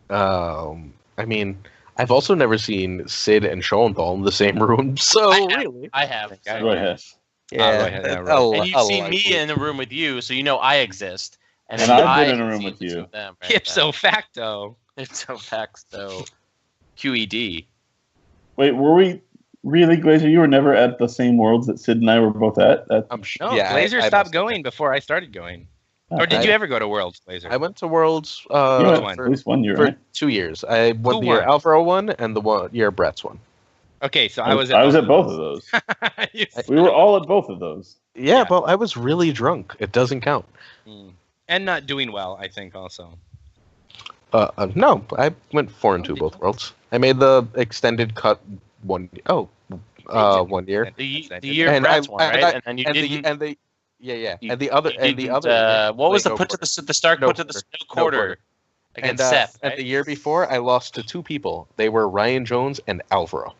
I mean, I've also never seen Sid and Schoenthal in the same room. So really, I have. Roy has. Yeah, and you've seen me in a room with you, so you know I exist. And I've been in a room with you. Them, right? Ipso facto. QED. Wait, were we really, Glazer? You were never at the same worlds that Sid and I were both at? I'm sure. No, yeah, Glazer stopped going before I started going. Or did you ever go to Worlds, Glazer? I went to Worlds at least 1 year, for right? 2 years. I went the year Alvaro won and the year Brett's won. Okay, so I was at both of those. We were all at both of those. Yeah, but I was really drunk. It doesn't count. And not doing well, I think, also. No, I went 4-2 both worlds. I made the extended cut 1 year. The year Brett's won, right? And then you didn't. And the other. What was the Stark put to the snow quarter against Seth? Right? And the year before, I lost to 2 people. They were Ryan Jones and Alvaro.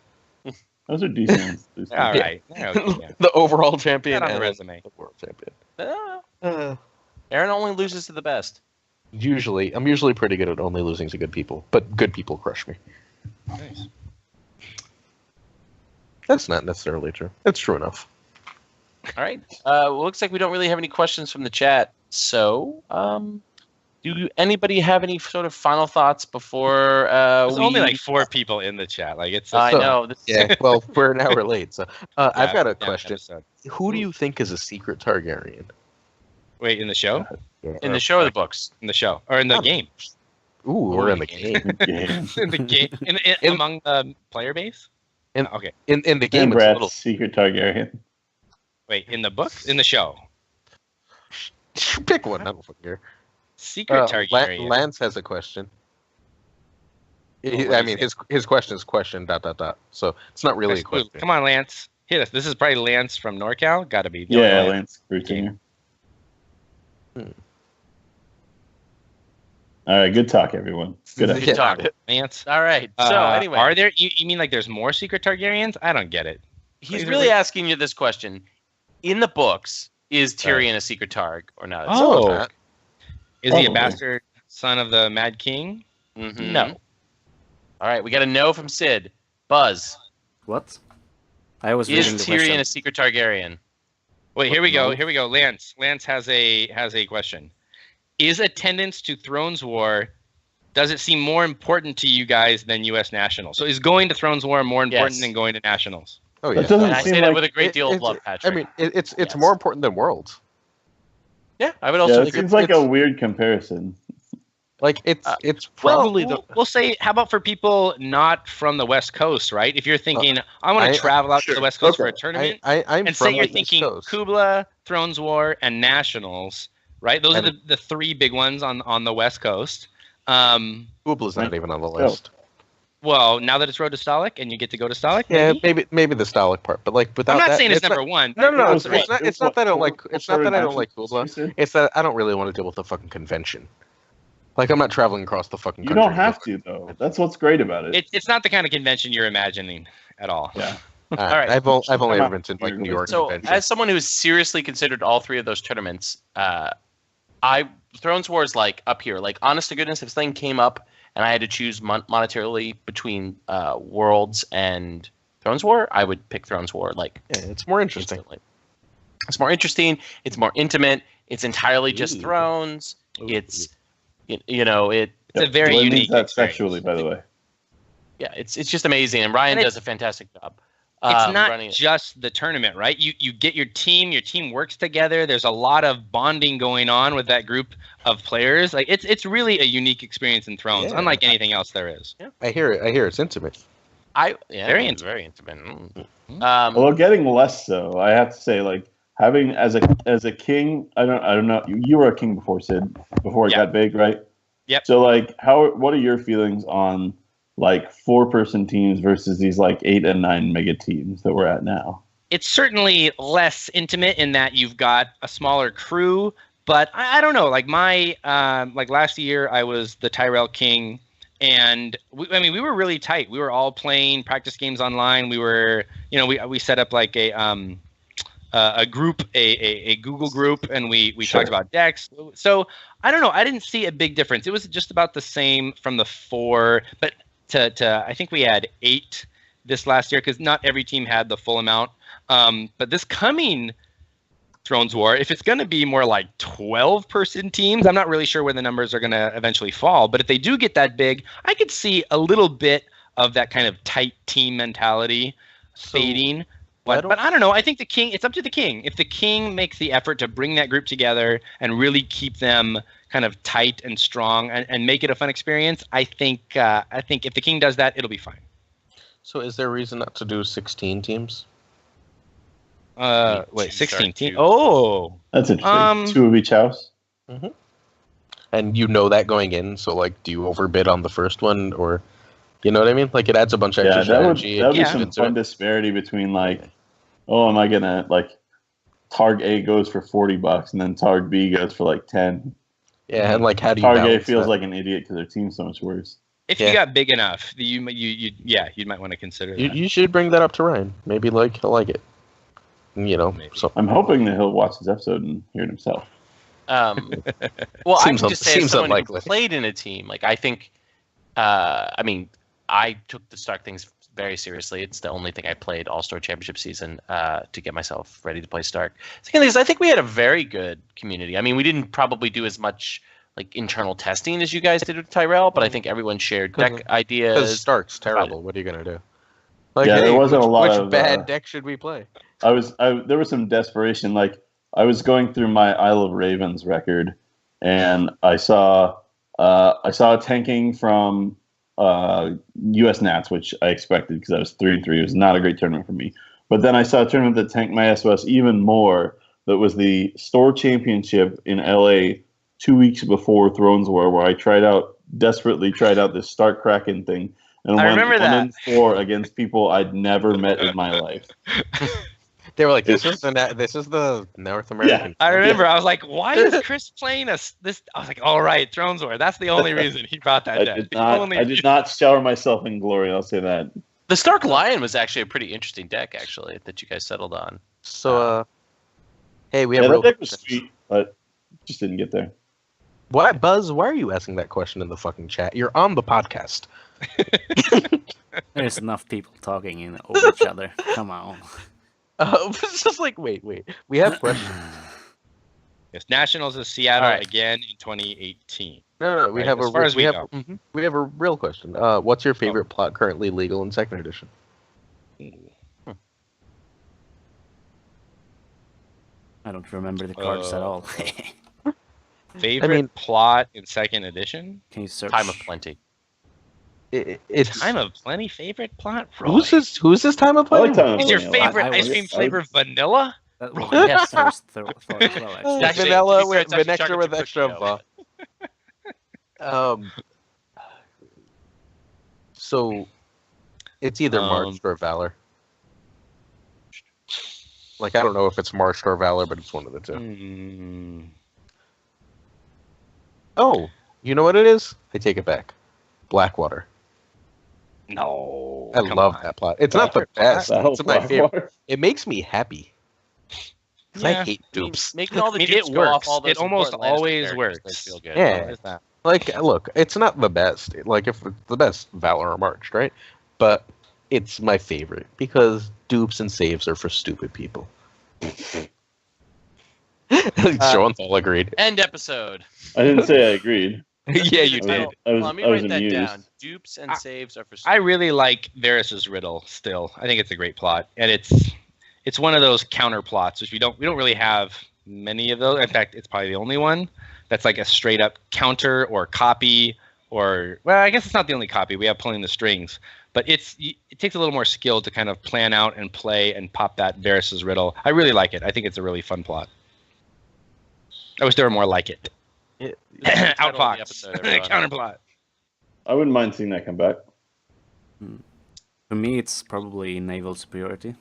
Those are decent. All right. The overall champion on the and resume. the world champion. Aaron only loses to the best. I'm usually pretty good at only losing to good people, but good people crush me. Nice. That's not necessarily true. It's true enough. All right. Looks like we don't really have any questions from the chat. So, do anybody have any sort of final thoughts before There's only like 4 people in the chat. Like it's. I know. Yeah. Well, we're an hour late, so I've got a question. Episode. Who do you think is a secret Targaryen? Wait, in the show? In the show or the books? In the show or in the game? Ooh, we're in the game. In the game, among the player base. Okay. In the game, it's a little secret Targaryen. Wait, in the books? In the show? Pick one. I don't fucking care. Secret Targaryen. Lance has a question. His question is question ... So it's not really a question. Come on, Lance. Hit us. This is probably Lance from NorCal. Got to be. Yeah, Lance Virginia. All right, good talk, everyone. Good talk, Lance. All right. So anyway, are there? You mean like there's more secret Targaryens? I don't get it. He's really asking you this question. In the books, is Tyrion a secret Targ or not? Is he a bastard son of the Mad King? Mm-hmm. No. All right, we got a no from Sid. Buzz. What? I was is Tyrion a secret Targaryen? Wait, here we go. Lance has a question. Is attendance to Thrones War, does it seem more important to you guys than U.S. Nationals? So is going to Thrones War more important than going to Nationals? Oh yeah, I say that with a great deal of love, Patrick. I mean, it's more important than Worlds. Yeah, I would also. It seems like a weird comparison. Like it's probably we'll say, how about for people not from the West Coast, right? If you're thinking I want to travel out to the West Coast for a tournament, I'm and say you're thinking Kubla, Thrones War, and Nationals, right? Those are the 3 big ones on the West Coast. Kubla's not even on the list. Well, now that it's Road to Stalik and you get to go to Stalik, maybe the Stalik part, but like without I'm not saying it's number 1. No, it's not that I don't like. It's not that I don't like Kubla. It's that I don't really want to deal with the fucking convention. Like I'm not traveling across the fucking country. You don't have to though. That's what's great about it. It's not the kind of convention you're imagining at all. Yeah. All right. I've only ever been to like New York. So, convention. as someone who's seriously considered all 3 of those tournaments, Thrones War is like up here. Like, honest to goodness, if something came up and I had to choose monetarily between Worlds and Thrones War, I would pick Thrones War. Like, it's more interesting. Instantly. It's more interesting. It's more intimate. It's entirely just Thrones. It's it's a very unique. That sexually, by the way. Yeah, it's just amazing, and Ryan does a fantastic job. it's not just the tournament, right? You get your team works together. There's a lot of bonding going on with that group of players. Like it's really a unique experience in Thrones, unlike anything else there is. Yeah. I hear it's intimate. Very intimate. Very intimate. Well, getting less so. I have to say, like having as a king. I don't know. You were a king before, Sid. Before it got big, right? Yep. So like, what are your feelings on like 4-person teams versus these like 8 and 9 mega teams that we're at now? It's certainly less intimate in that you've got a smaller crew, but I don't know. Like like last year, I was the Tyrell King, and we were really tight. We were all playing practice games online. We were, we set up like a group, a Google group, and we talked about decks. So I don't know. I didn't see a big difference. It was just about the same from the 4, but to I think we had 8 this last year because not every team had the full amount. But this coming Thrones War, if it's going to be more like 12-person teams, I'm not really sure where the numbers are going to eventually fall. But if they do get that big, I could see a little bit of that kind of tight team mentality fading. But I don't know. I think it's up to the king. If the king makes the effort to bring that group together and really keep them kind of tight and strong and make it a fun experience, I think if the king does that, it'll be fine. So is there a reason not to do 16 teams? Wait, 16 teams? Oh! That's interesting. 2 of each house? Mm-hmm. And you know that going in, so like, do you overbid on the first one, or you know what I mean? Like, it adds a bunch of extra strategy. That would be some fun disparity between like, oh, am I gonna like, Targ A goes for $40 and then Targ B goes for like 10. Yeah, and like, how do you Targ A feels like an idiot because their team's so much worse. If you got big enough, you might want to consider that. You should bring that up to Ryan. Maybe like he'll like it. So I'm hoping that he'll watch this episode and hear it himself. Well, I can just say as someone who played in a team, like I think, I took the Stark things very seriously. It's the only thing I played All-Star Championship season to get myself ready to play Stark. Second thing is, I think we had a very good community. I mean, we didn't probably do as much like internal testing as you guys did with Tyrell, but I think everyone shared deck ideas. Because Stark's terrible. What are you gonna do? Like, there wasn't a lot of bad deck should we play? There was some desperation. Like I was going through my Isle of Ravens record, and I saw a tanking from U.S. Nats, which I expected because I was 3-3. It was not a great tournament for me. But then I saw a tournament that tanked my SOS even more. That was the Store Championship in L.A. 2 weeks before Thrones War, where I desperately tried out this Stark Kraken thing, and I remember that 1-4 against people I'd never met in my life. They were like, "This is the North American." Yeah. I remember. I was like, "Why is Chris playing this?" I was like, "All right, Thrones War. That's the only reason he brought that deck." I did not shower myself in glory. I'll say that. The Stark Lion was actually a pretty interesting deck, actually, that you guys settled on. So, hey, we have. That deck was sweet, but just didn't get there. Why, Buzz? Why are you asking that question in the fucking chat? You're on the podcast. There's enough people talking over each other. Come on. It's just like, wait. We have questions. Yes, Nationals of Seattle again in 2018. No. We have we have a real question. What's your favorite plot currently legal in Second Edition? I don't remember the cards at all. Favorite plot in Second Edition? Can you search? Time of Plenty. It's Time of Plenty favorite plot? Who's this Time of Plenty? Is your favorite ice cream flavor vanilla? Yes, vanilla with extra with extra. So it's either Marched or Valor. Like, I don't know if it's Marched or Valor, but it's one of the two. Oh, you know what it is? I take it back. Blackwater. No. I love that plot. It's not the best. It's my favorite. It makes me happy. I hate dupes. Making all the dupes go off all those it almost always works. Feel good. Yeah. Like, look, it's not the best. Like, if it's the best, Valor or Marched, right? But it's my favorite because dupes and saves are for stupid people. Sean's all agreed. End episode. I didn't say I agreed. Yeah, you So, did. let me I was write that amused. down. Dupes and saves are for. I really like Varys's riddle still. I think it's a great plot, and it's one of those counter plots, which we don't really have many of those. In fact, it's probably the only one that's like a straight up counter or copy, or well, I guess it's not the only copy. We have pulling the strings, but it takes a little more skill to kind of plan out and play and pop that Varys's riddle. I really like it. I think it's a really fun plot. I wish there were more like it. Outfox, counterplot. I wouldn't mind seeing that come back. For me, it's probably naval superiority.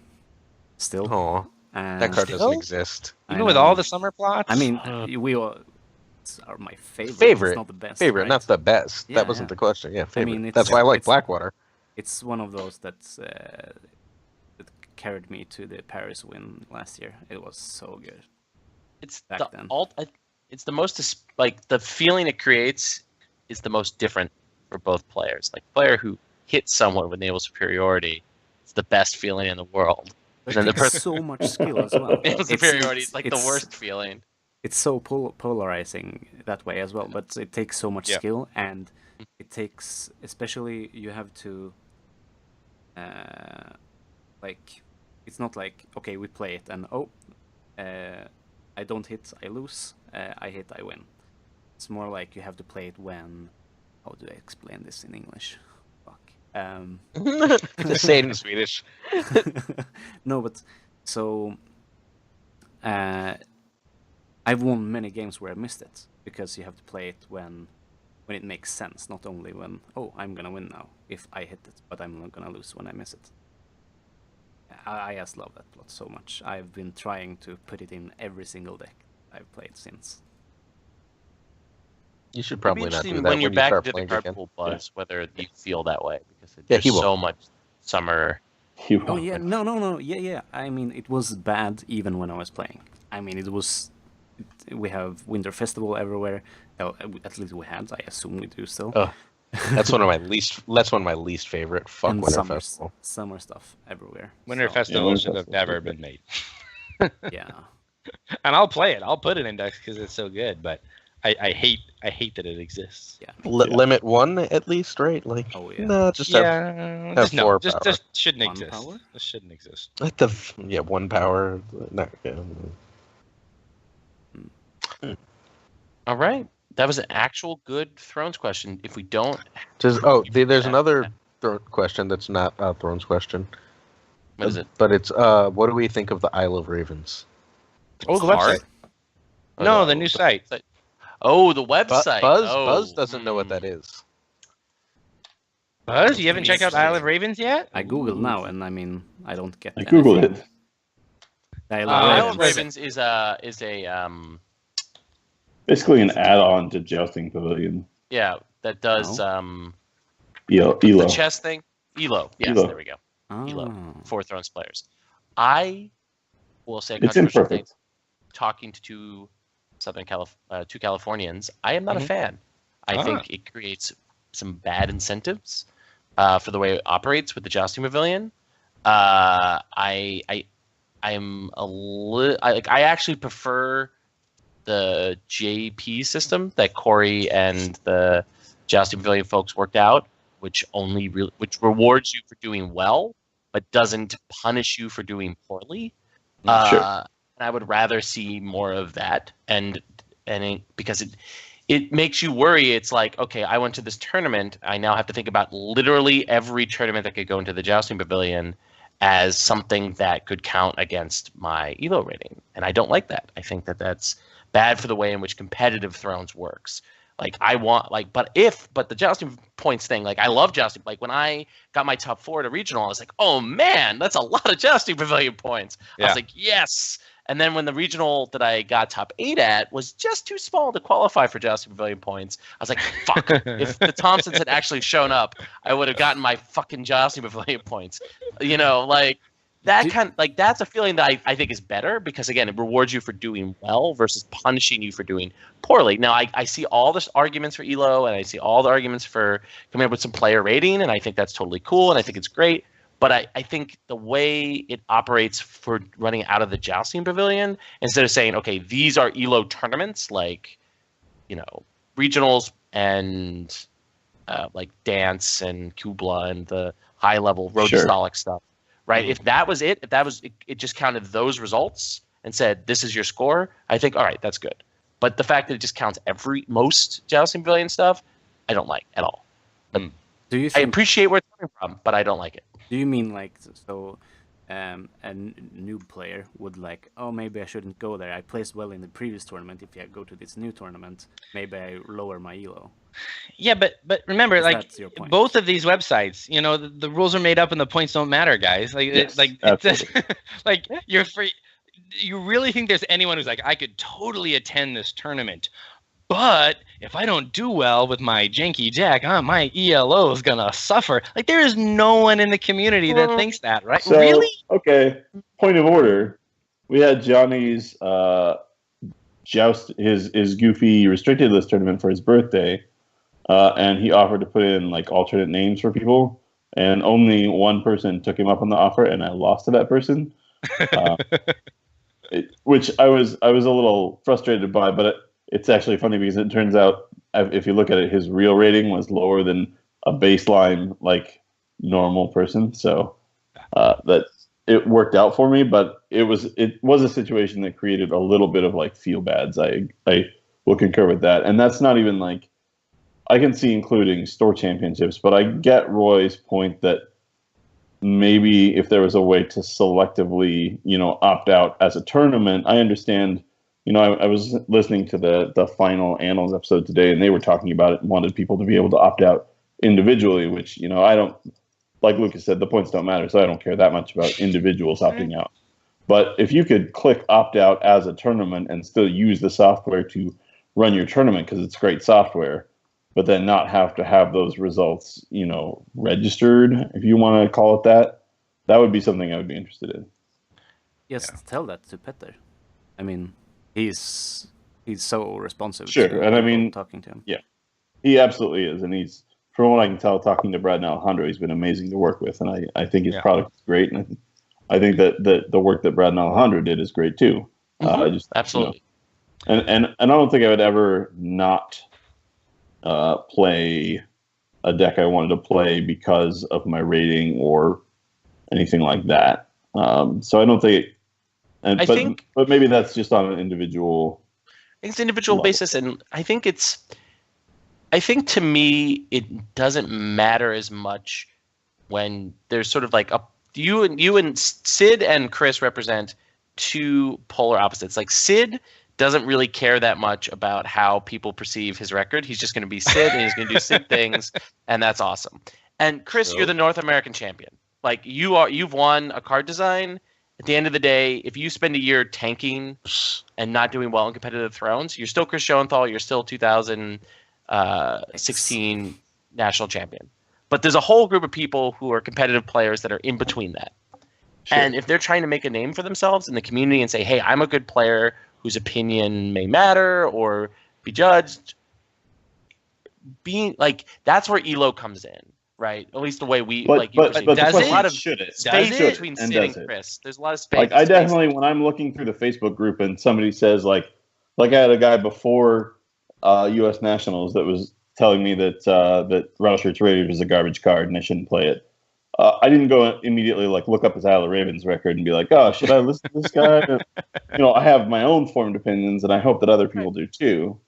Still. Oh, that card doesn't exist. Even with all the summer plots. I mean, we all are my favorite. Favorite, it's not the best. favorite, right? not the best. Yeah, That wasn't the question. Yeah, favorite. mean, that's why I like it's- Blackwater. It's one of those that carried me to the Paris win last year. It was so good. It's back the then. it's the most like the feeling it creates is the most different for both players. Like player who hits someone with naval superiority, it's the best feeling in the world. But And then it the takes person so much skill as well. naval superiority is like the worst feeling. It's so polarizing that way as well, but it takes so much skill, and it takes, especially you have to, like, it's not like, okay, we play it and I don't hit, I lose, I hit, I win. It's more like you have to play it when, how do I explain this in English? Fuck. Just say it in Swedish. No, but so I've won many games where I missed it because you have to play it when it makes sense, not only when I'm gonna win now if I hit it, but I'm not gonna lose when I miss it. I just love that plot so much. I've been trying to put it in every single deck I've played since. You should It'd be probably not interesting do that when you're you back start to the playing card again. pool buzz, whether you feel that way because Yeah, there's he will. so much summer. Oh yeah, no, yeah. I mean, it was bad even when I was playing. I mean, we have Winter Festival everywhere. Oh, at least we had. I assume we do still. Oh, that's one of my least favorite. Fuck And Winter Festival. Summer stuff everywhere. Winter so, Festival Winter should have Festival's never good. been made. Yeah. And I'll play it. I'll put it in decks because it's so good. But I hate that it exists. Yeah. Limit one at least, right? Like, Oh, yeah. no, just have Just no. four Just power. shouldn't One exist. power? This shouldn't exist. like one power. Not, All right, that was an actual good Thrones question. If we don't, there's another question that's not a Thrones question. what is it? But it's what do we think of the Isle of Ravens? Oh, the website. No, the new site. Oh, the website. Buzz doesn't know what that is. Buzz, you haven't checked out Isle of Ravens yet? I googled now, and I mean, I don't get. I googled anything. it. Isle of Ravens is a Basically an add-on to Jousting Pavilion. yeah, that does ELO. the chess thing. ELO. Yes, ELO. there we go. Oh. ELO. 4 Thrones players. I will say a It's controversial thing. imperfect. Talking to two Californians, I am not a fan. I think it creates some bad incentives for the way it operates with the Jousting Pavilion. I actually prefer the JP system that Corey and the Jousting Pavilion folks worked out, which rewards you for doing well, but doesn't punish you for doing poorly. Sure. And I would rather see more of that, because it makes you worry. It's like, okay, I went to this tournament. I now have to think about literally every tournament that could go into the Jousting Pavilion as something that could count against my ELO rating, and I don't like that. I think that that's bad for the way in which competitive Thrones works. Like but the jousting points thing, like I love jousting. Like when I got my top 4 at a regional, I was like, oh man, that's a lot of Jousting Pavilion points. I was like, yes. And then when the regional that I got top 8 at was just too small to qualify for Jousting Pavilion points, I was like, fuck. If the Thompsons had actually shown up, I would have gotten my fucking Jousting Pavilion points. That's a feeling that I think is better because, again, it rewards you for doing well versus punishing you for doing poorly. Now, I see all the arguments for ELO, and I see all the arguments for coming up with some player rating, and I think that's totally cool, and I think it's great. But I think the way it operates for running out of the Jousting Pavilion, instead of saying, okay, these are ELO tournaments, like, regionals and like dance and Kubla and the high level Rodistolic stuff, right? If that was it, it just counted those results and said this is your score, I think all right, that's good. But the fact that it just counts most Jousting Pavilion stuff, I don't like at all. But Do you I appreciate where it's coming from, but I don't like it. Do you mean like so? A new player would like, oh, maybe I shouldn't go there. I placed well in the previous tournament. If I go to this new tournament, maybe I lower my elo. Yeah, but remember, like both of these websites, you know, the rules are made up and the points don't matter, guys. Like, yes, like you're free. You really think there's anyone who's like, I could totally attend this tournament, but if I don't do well with my janky jack, my ELO is gonna suffer. Like, there is no one in the community that thinks that, right? So, really? Okay. Point of order. We had Johnny's joust, his goofy restricted list tournament for his birthday, and he offered to put in like alternate names for people, and only one person took him up on the offer, and I lost to that person, which I was a little frustrated by, but. It's actually funny because it turns out, if you look at it, his real rating was lower than a baseline like normal person. So that it worked out for me, but it was a situation that created a little bit of like feel bads. I will concur with that, and that's not even like I can see including store championships, but I get Roy's point that maybe if there was a way to selectively, opt out as a tournament, I understand. I was listening to the final Annals episode today, and they were talking about it and wanted people to be able to opt out individually, which, I don't, like Lucas said, the points don't matter, so I don't care that much about individuals opting out. But if you could click opt out as a tournament and still use the software to run your tournament because it's great software, but then not have to have those results, registered, if you want to call it that, that would be something I would be interested in. Yes, tell that to Petter. I mean... He's so responsive. Sure, and I mean, talking to him. Yeah, he absolutely is, and he's, from what I can tell, talking to Brad and Alejandro, he's been amazing to work with, and I think his product is great, and I think that the work that Brad and Alejandro did is great too. Absolutely. And I don't think I would ever not play a deck I wanted to play because of my rating or anything like that. So I don't think. But maybe that's just on an individual. It's individual basis, and I think to me it doesn't matter as much when there's sort of like you and Sid and Chris represent two polar opposites. Like Sid doesn't really care that much about how people perceive his record. He's just going to be Sid and he's going to do Sid things, and that's awesome. And Chris, you're the North American champion. Like you've won a card design. At the end of the day, if you spend a year tanking and not doing well in competitive thrones, you're still Chris Schoenthal. You're still 2016 national champion. But there's a whole group of people who are competitive players that are in between that. Sure. And if they're trying to make a name for themselves in the community and say, hey, I'm a good player whose opinion may matter or be judged, that's where ELO comes in. Right, at least the way we but does a lot of space between Sid and Chris. There's a lot of space. Like I definitely, when I'm looking through the Facebook group and somebody says like I had a guy before U.S. Nationals that was telling me that Rattleshirt's Raiders was a garbage card and I shouldn't play it. I didn't go immediately look up his Isle of Ravens record and be like, oh, should I listen to this guy? I have my own formed opinions, and I hope that other people do too.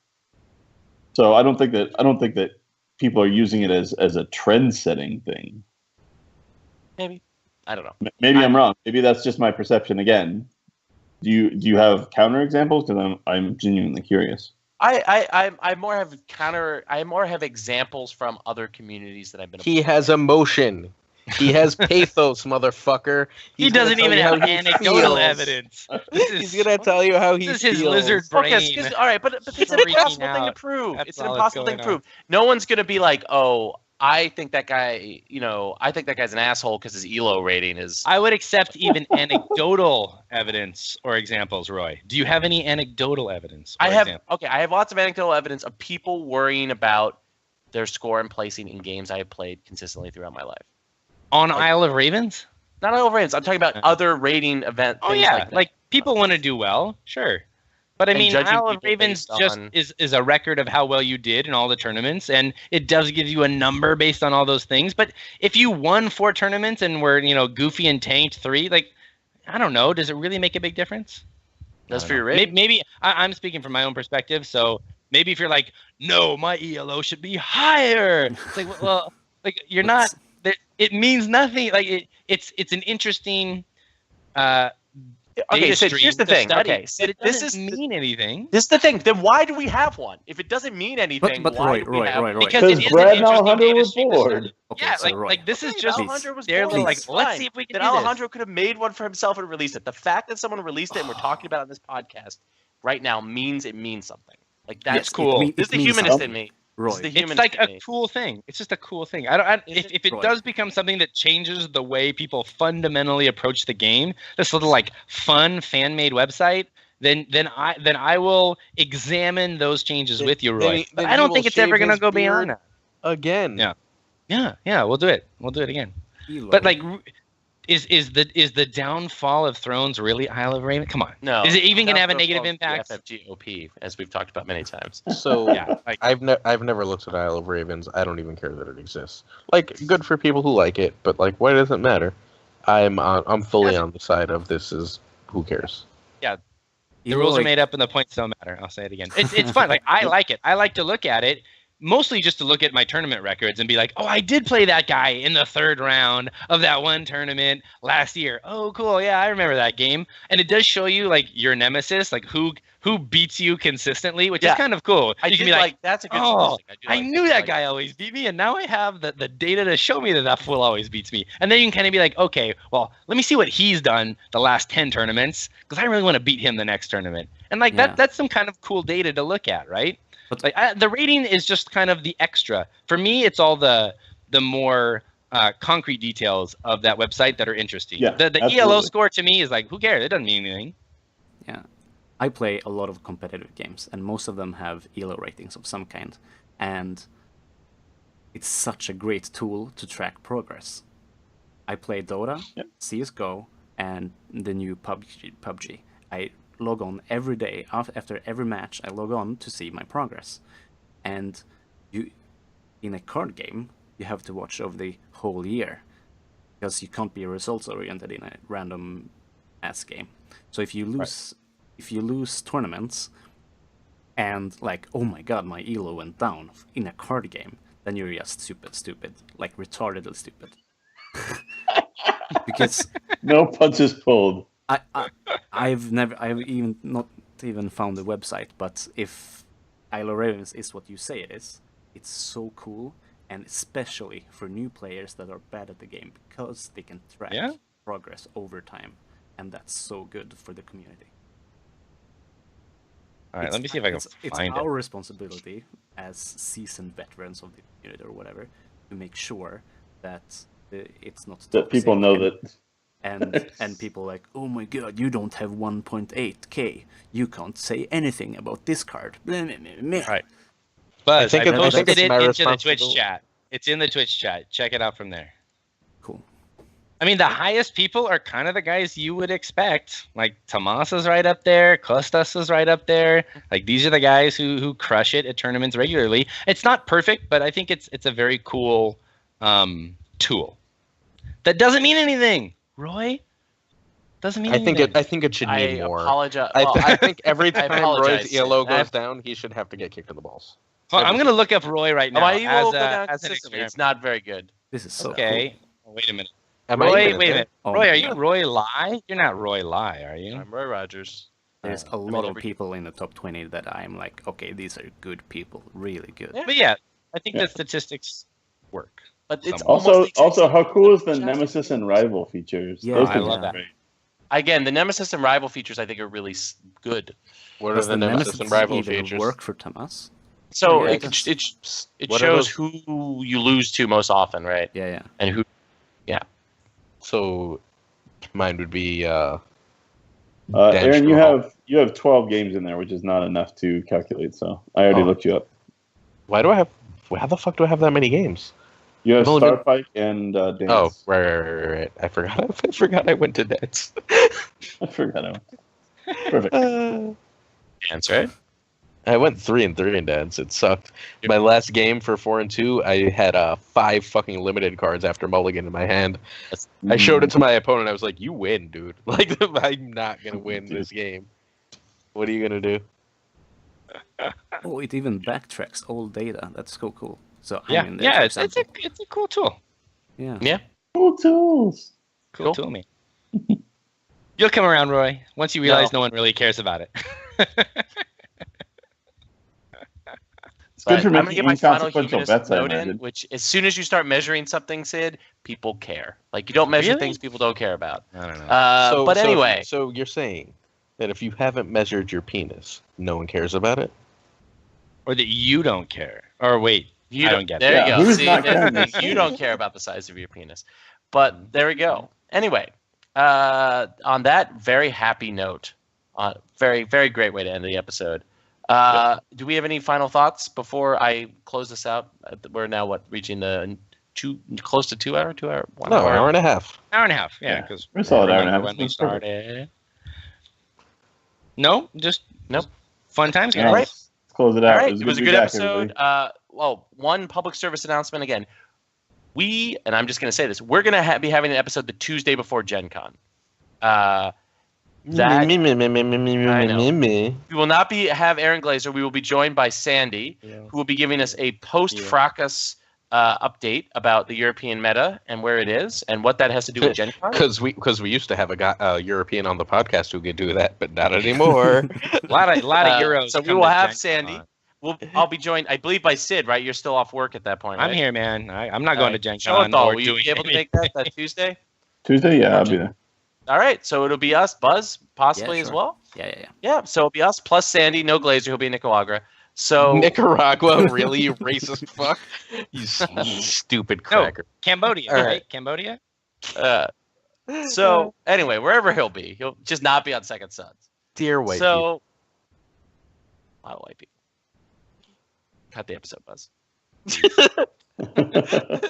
So I don't think that people are using it as a trend-setting thing. Maybe. I don't know. Maybe I'm wrong. Maybe that's just my perception again. Do you have counterexamples? Because I'm genuinely curious. I more have examples from other communities that I've been. He has emotion. He has pathos, motherfucker. He doesn't even have anecdotal evidence. He's gonna tell you how he feels. This is his lizard brain. Okay, all right, but it's an impossible thing to prove. It's an impossible thing to prove. No one's gonna be like, oh, I think that guy. I think that guy's an asshole because his ELO rating is. I would accept even anecdotal evidence or examples. Roy, do you have any anecdotal evidence? I have lots of anecdotal evidence of people worrying about their score and placing in games I have played consistently throughout my life. On Isle of Ravens? Not Isle of Ravens. I'm talking about other rating events. Oh, yeah. Like people want to do well. Sure. But I And mean, judging Isle of people Ravens based just on- is a record of how well you did in all the tournaments, and it does give you a number based on all those things. But if you won 4 tournaments and were, goofy and tanked 3, like, I don't know, does it really make a big difference? Does for your rating? Maybe I'm speaking from my own perspective, so maybe if you're like, no, my ELO should be higher. It's like, well, like you're not. It means nothing. Like it's an interesting. Okay, so here's the thing. Okay, so but it doesn't mean anything. This is the thing. Then why do we have one? If it doesn't mean anything, But why Roy, do we have one? Because it is Brad an and interesting Alejandro data were stream to bored. study. Okay, Yeah, so Roy, like this is Okay, just Alejandro was they're bored. like, It's let's fine. see if we can Then do this. Alejandro could have made one for himself and released it. The fact that someone released it and we're talking about it on this podcast right now means it means something. Like that's Yes, cool. it This is the means humanist something. in me. Roy, This is the It's humanist like in a me. cool thing. It's just a cool thing. If it Roy. does become something that changes the way people fundamentally approach the game, this little like fun fan made website, then I will examine those changes with you, Roy. But I don't think it's ever gonna go beyond that. Again. Yeah, we'll do it. We'll do it again. Elo. But like, is the downfall of Thrones really Isle of Raven? Come on. No. Is it even gonna have a Alejandro negative calls impact? the FFGOP, as we've talked about many times. So Yeah, like, I've never looked at Isle of Ravens. I don't even care that it exists. Like, good for people who like it, but like, why does it matter? I'm fully on the side of this is who cares. the rules are made up and the points don't matter. I'll say it again. It's fun. Like I like it. I like to look at it. Mostly just to look at my tournament records and be like, oh, I did play that guy in the 3rd round of that one tournament last year. Oh, cool. Yeah, I remember that game. And it does show you like your nemesis, like who beats you consistently, which is kind of cool. You can be like, that's a good oh, statistic. I knew that guy always beat me, and now I have the data to show me that fool always beats me. And then you can kind of be like, okay, well, let me see what he's done the last 10 tournaments because I really want to beat him the next tournament. And like that's some kind of cool data to look at, right? But like the rating is just kind of the extra. For me, it's all the more concrete details of that website that are interesting. Yeah, the absolutely. ELO score to me is like, who cares? It doesn't mean anything. Yeah. I play a lot of competitive games, and most of them have ELO ratings of some kind. And it's such a great tool to track progress. I play Dota, CSGO, and the new PUBG. I log on every day. After every match, I log on to see my progress. And in a card game, you have to watch over the whole year. Because you can't be results-oriented in a random ass game. So if you lose tournaments and like, oh my god, my elo went down in a card game, then you're just stupid, like retardedly stupid. Because no punches pulled. I've not even found the website, but if Isle of Ravens is what you say it is, it's so cool, and especially for new players that are bad at the game, because they can track progress over time, and that's so good for the community. All right, let me see if I can It's find it. our responsibility as seasoned veterans of the community or whatever to make sure that it's not That people toxic know that. and people like, oh my god, you don't have 1.8k, you can't say anything about this card. Right. But I think posted it's it my into the Twitch responsibility. chat. It's in the Twitch chat. Check it out from there. Cool. I mean, the highest people are kind of the guys you would expect. Like Tomas is right up there. Kostas is right up there. Like these are the guys who crush it at tournaments regularly. It's not perfect, but I think it's a very cool tool. That doesn't mean anything, Roy. Doesn't mean anything. I think it should mean more. Apologize. I think every I time apologize. Roy's ELO goes down, he should have to get kicked in the balls. Well, I'm gonna look up Roy right now My ego will go as down an consistently. experiment. It's not very good. This is so Okay. Oh, wait a minute. Am I Roy, even wait a there? minute. Oh Roy, my are you God. Roy Lai? You're not Roy Lai, are you? I'm Roy Rogers. cool. There's a I mean, lot of every- people in the top 20 that I'm like, okay, these are good people, really good. Yeah. But yeah, I think Yeah. the statistics work. But it's Also- almost the Also, exact how same cool is the thing. Nemesis and Rival features? Yeah, Those I things love are that. great. Again, the Nemesis and Rival features I think are really good. What are Does the Nemesis and Rival even features? work for Tomas? So Yeah, it What are shows those? who you lose to most often, right? Yeah. And who. So mine would be Aaron, Dashboard. you have 12 games in there, which is not enough to calculate. So I already Oh. looked you up. why do I have? How the fuck do I have that many games? You have I've only been- Starpike and Dance. Oh, right. I forgot. I forgot I went to Nets. I forgot. Perfect. Dance, right? I went 3-3 in Dance. It sucked. My last game for 4-2, I had 5 fucking limited cards after Mulligan in my hand. I showed it to my opponent. I was like, "You win, dude. Like, I'm not gonna win this game. What are you gonna do?" Oh, it even backtracks old data. That's cool. So Yeah, I'm in there, yeah, for it's a example. cool tool. Yeah. Cool tools. Cool tool, me. You'll come around, Roy, once you realize no one really cares about it. It's good for I'm gonna making get my final inconsequential humanist bets, I note in, imagine. which as soon as you start measuring something, Sid, people care. Like you don't measure Really? things people don't care about. I don't know. But anyway, so you're saying that if you haven't measured your penis, no one cares about it? Or that you don't care. Or wait, I don't get there that. you Yeah, go. who's See, not that's the caring? thing. You don't care about the size of your penis. But there we go. Anyway, on that very happy note, very, very great way to end the episode. Do we have any final thoughts before I close this out? We're now reaching the close to 2 hour, 1 hour? Hour and a half. Hour and a half, yeah, Yeah, because we're a solid hour and a half. when we That's perfect. started. No, just Nope. fun times, All guys. right, let's close it out. All right, it was a good back, episode. everybody. One public service announcement again. And I'm just going to say this, we're going to be having an episode the Tuesday before Gen Con. I know. We will not have Aaron Glazer. We will be joined by Sandy, who will be giving us a post-fracas update about the European meta and where it is and what that has to do with Gen Con. Because we used to have a European on the podcast who could do that, but not anymore. A lot of euros. So we come will to have Gen Sandy. Con. I'll be joined, I believe, by Sid. Right? You're still off work at that point. Right? I'm here, man. I'm not going to Gen Show Con. it all. or Will you doing be able to anything. make that Tuesday? Tuesday, yeah, I'll be there. All right. So it'll be us, Buzz, possibly Yeah, as sure. well. Yeah. So it'll be us plus Sandy, no Glazer, who'll be in Nicaragua. So Nicaragua, really, you racist fuck? You stupid cracker. Cambodia, All right. right? Cambodia? So anyway, wherever he'll just not be on Second Sons. Dear white So I don't like people. Cut the episode, Buzz. people.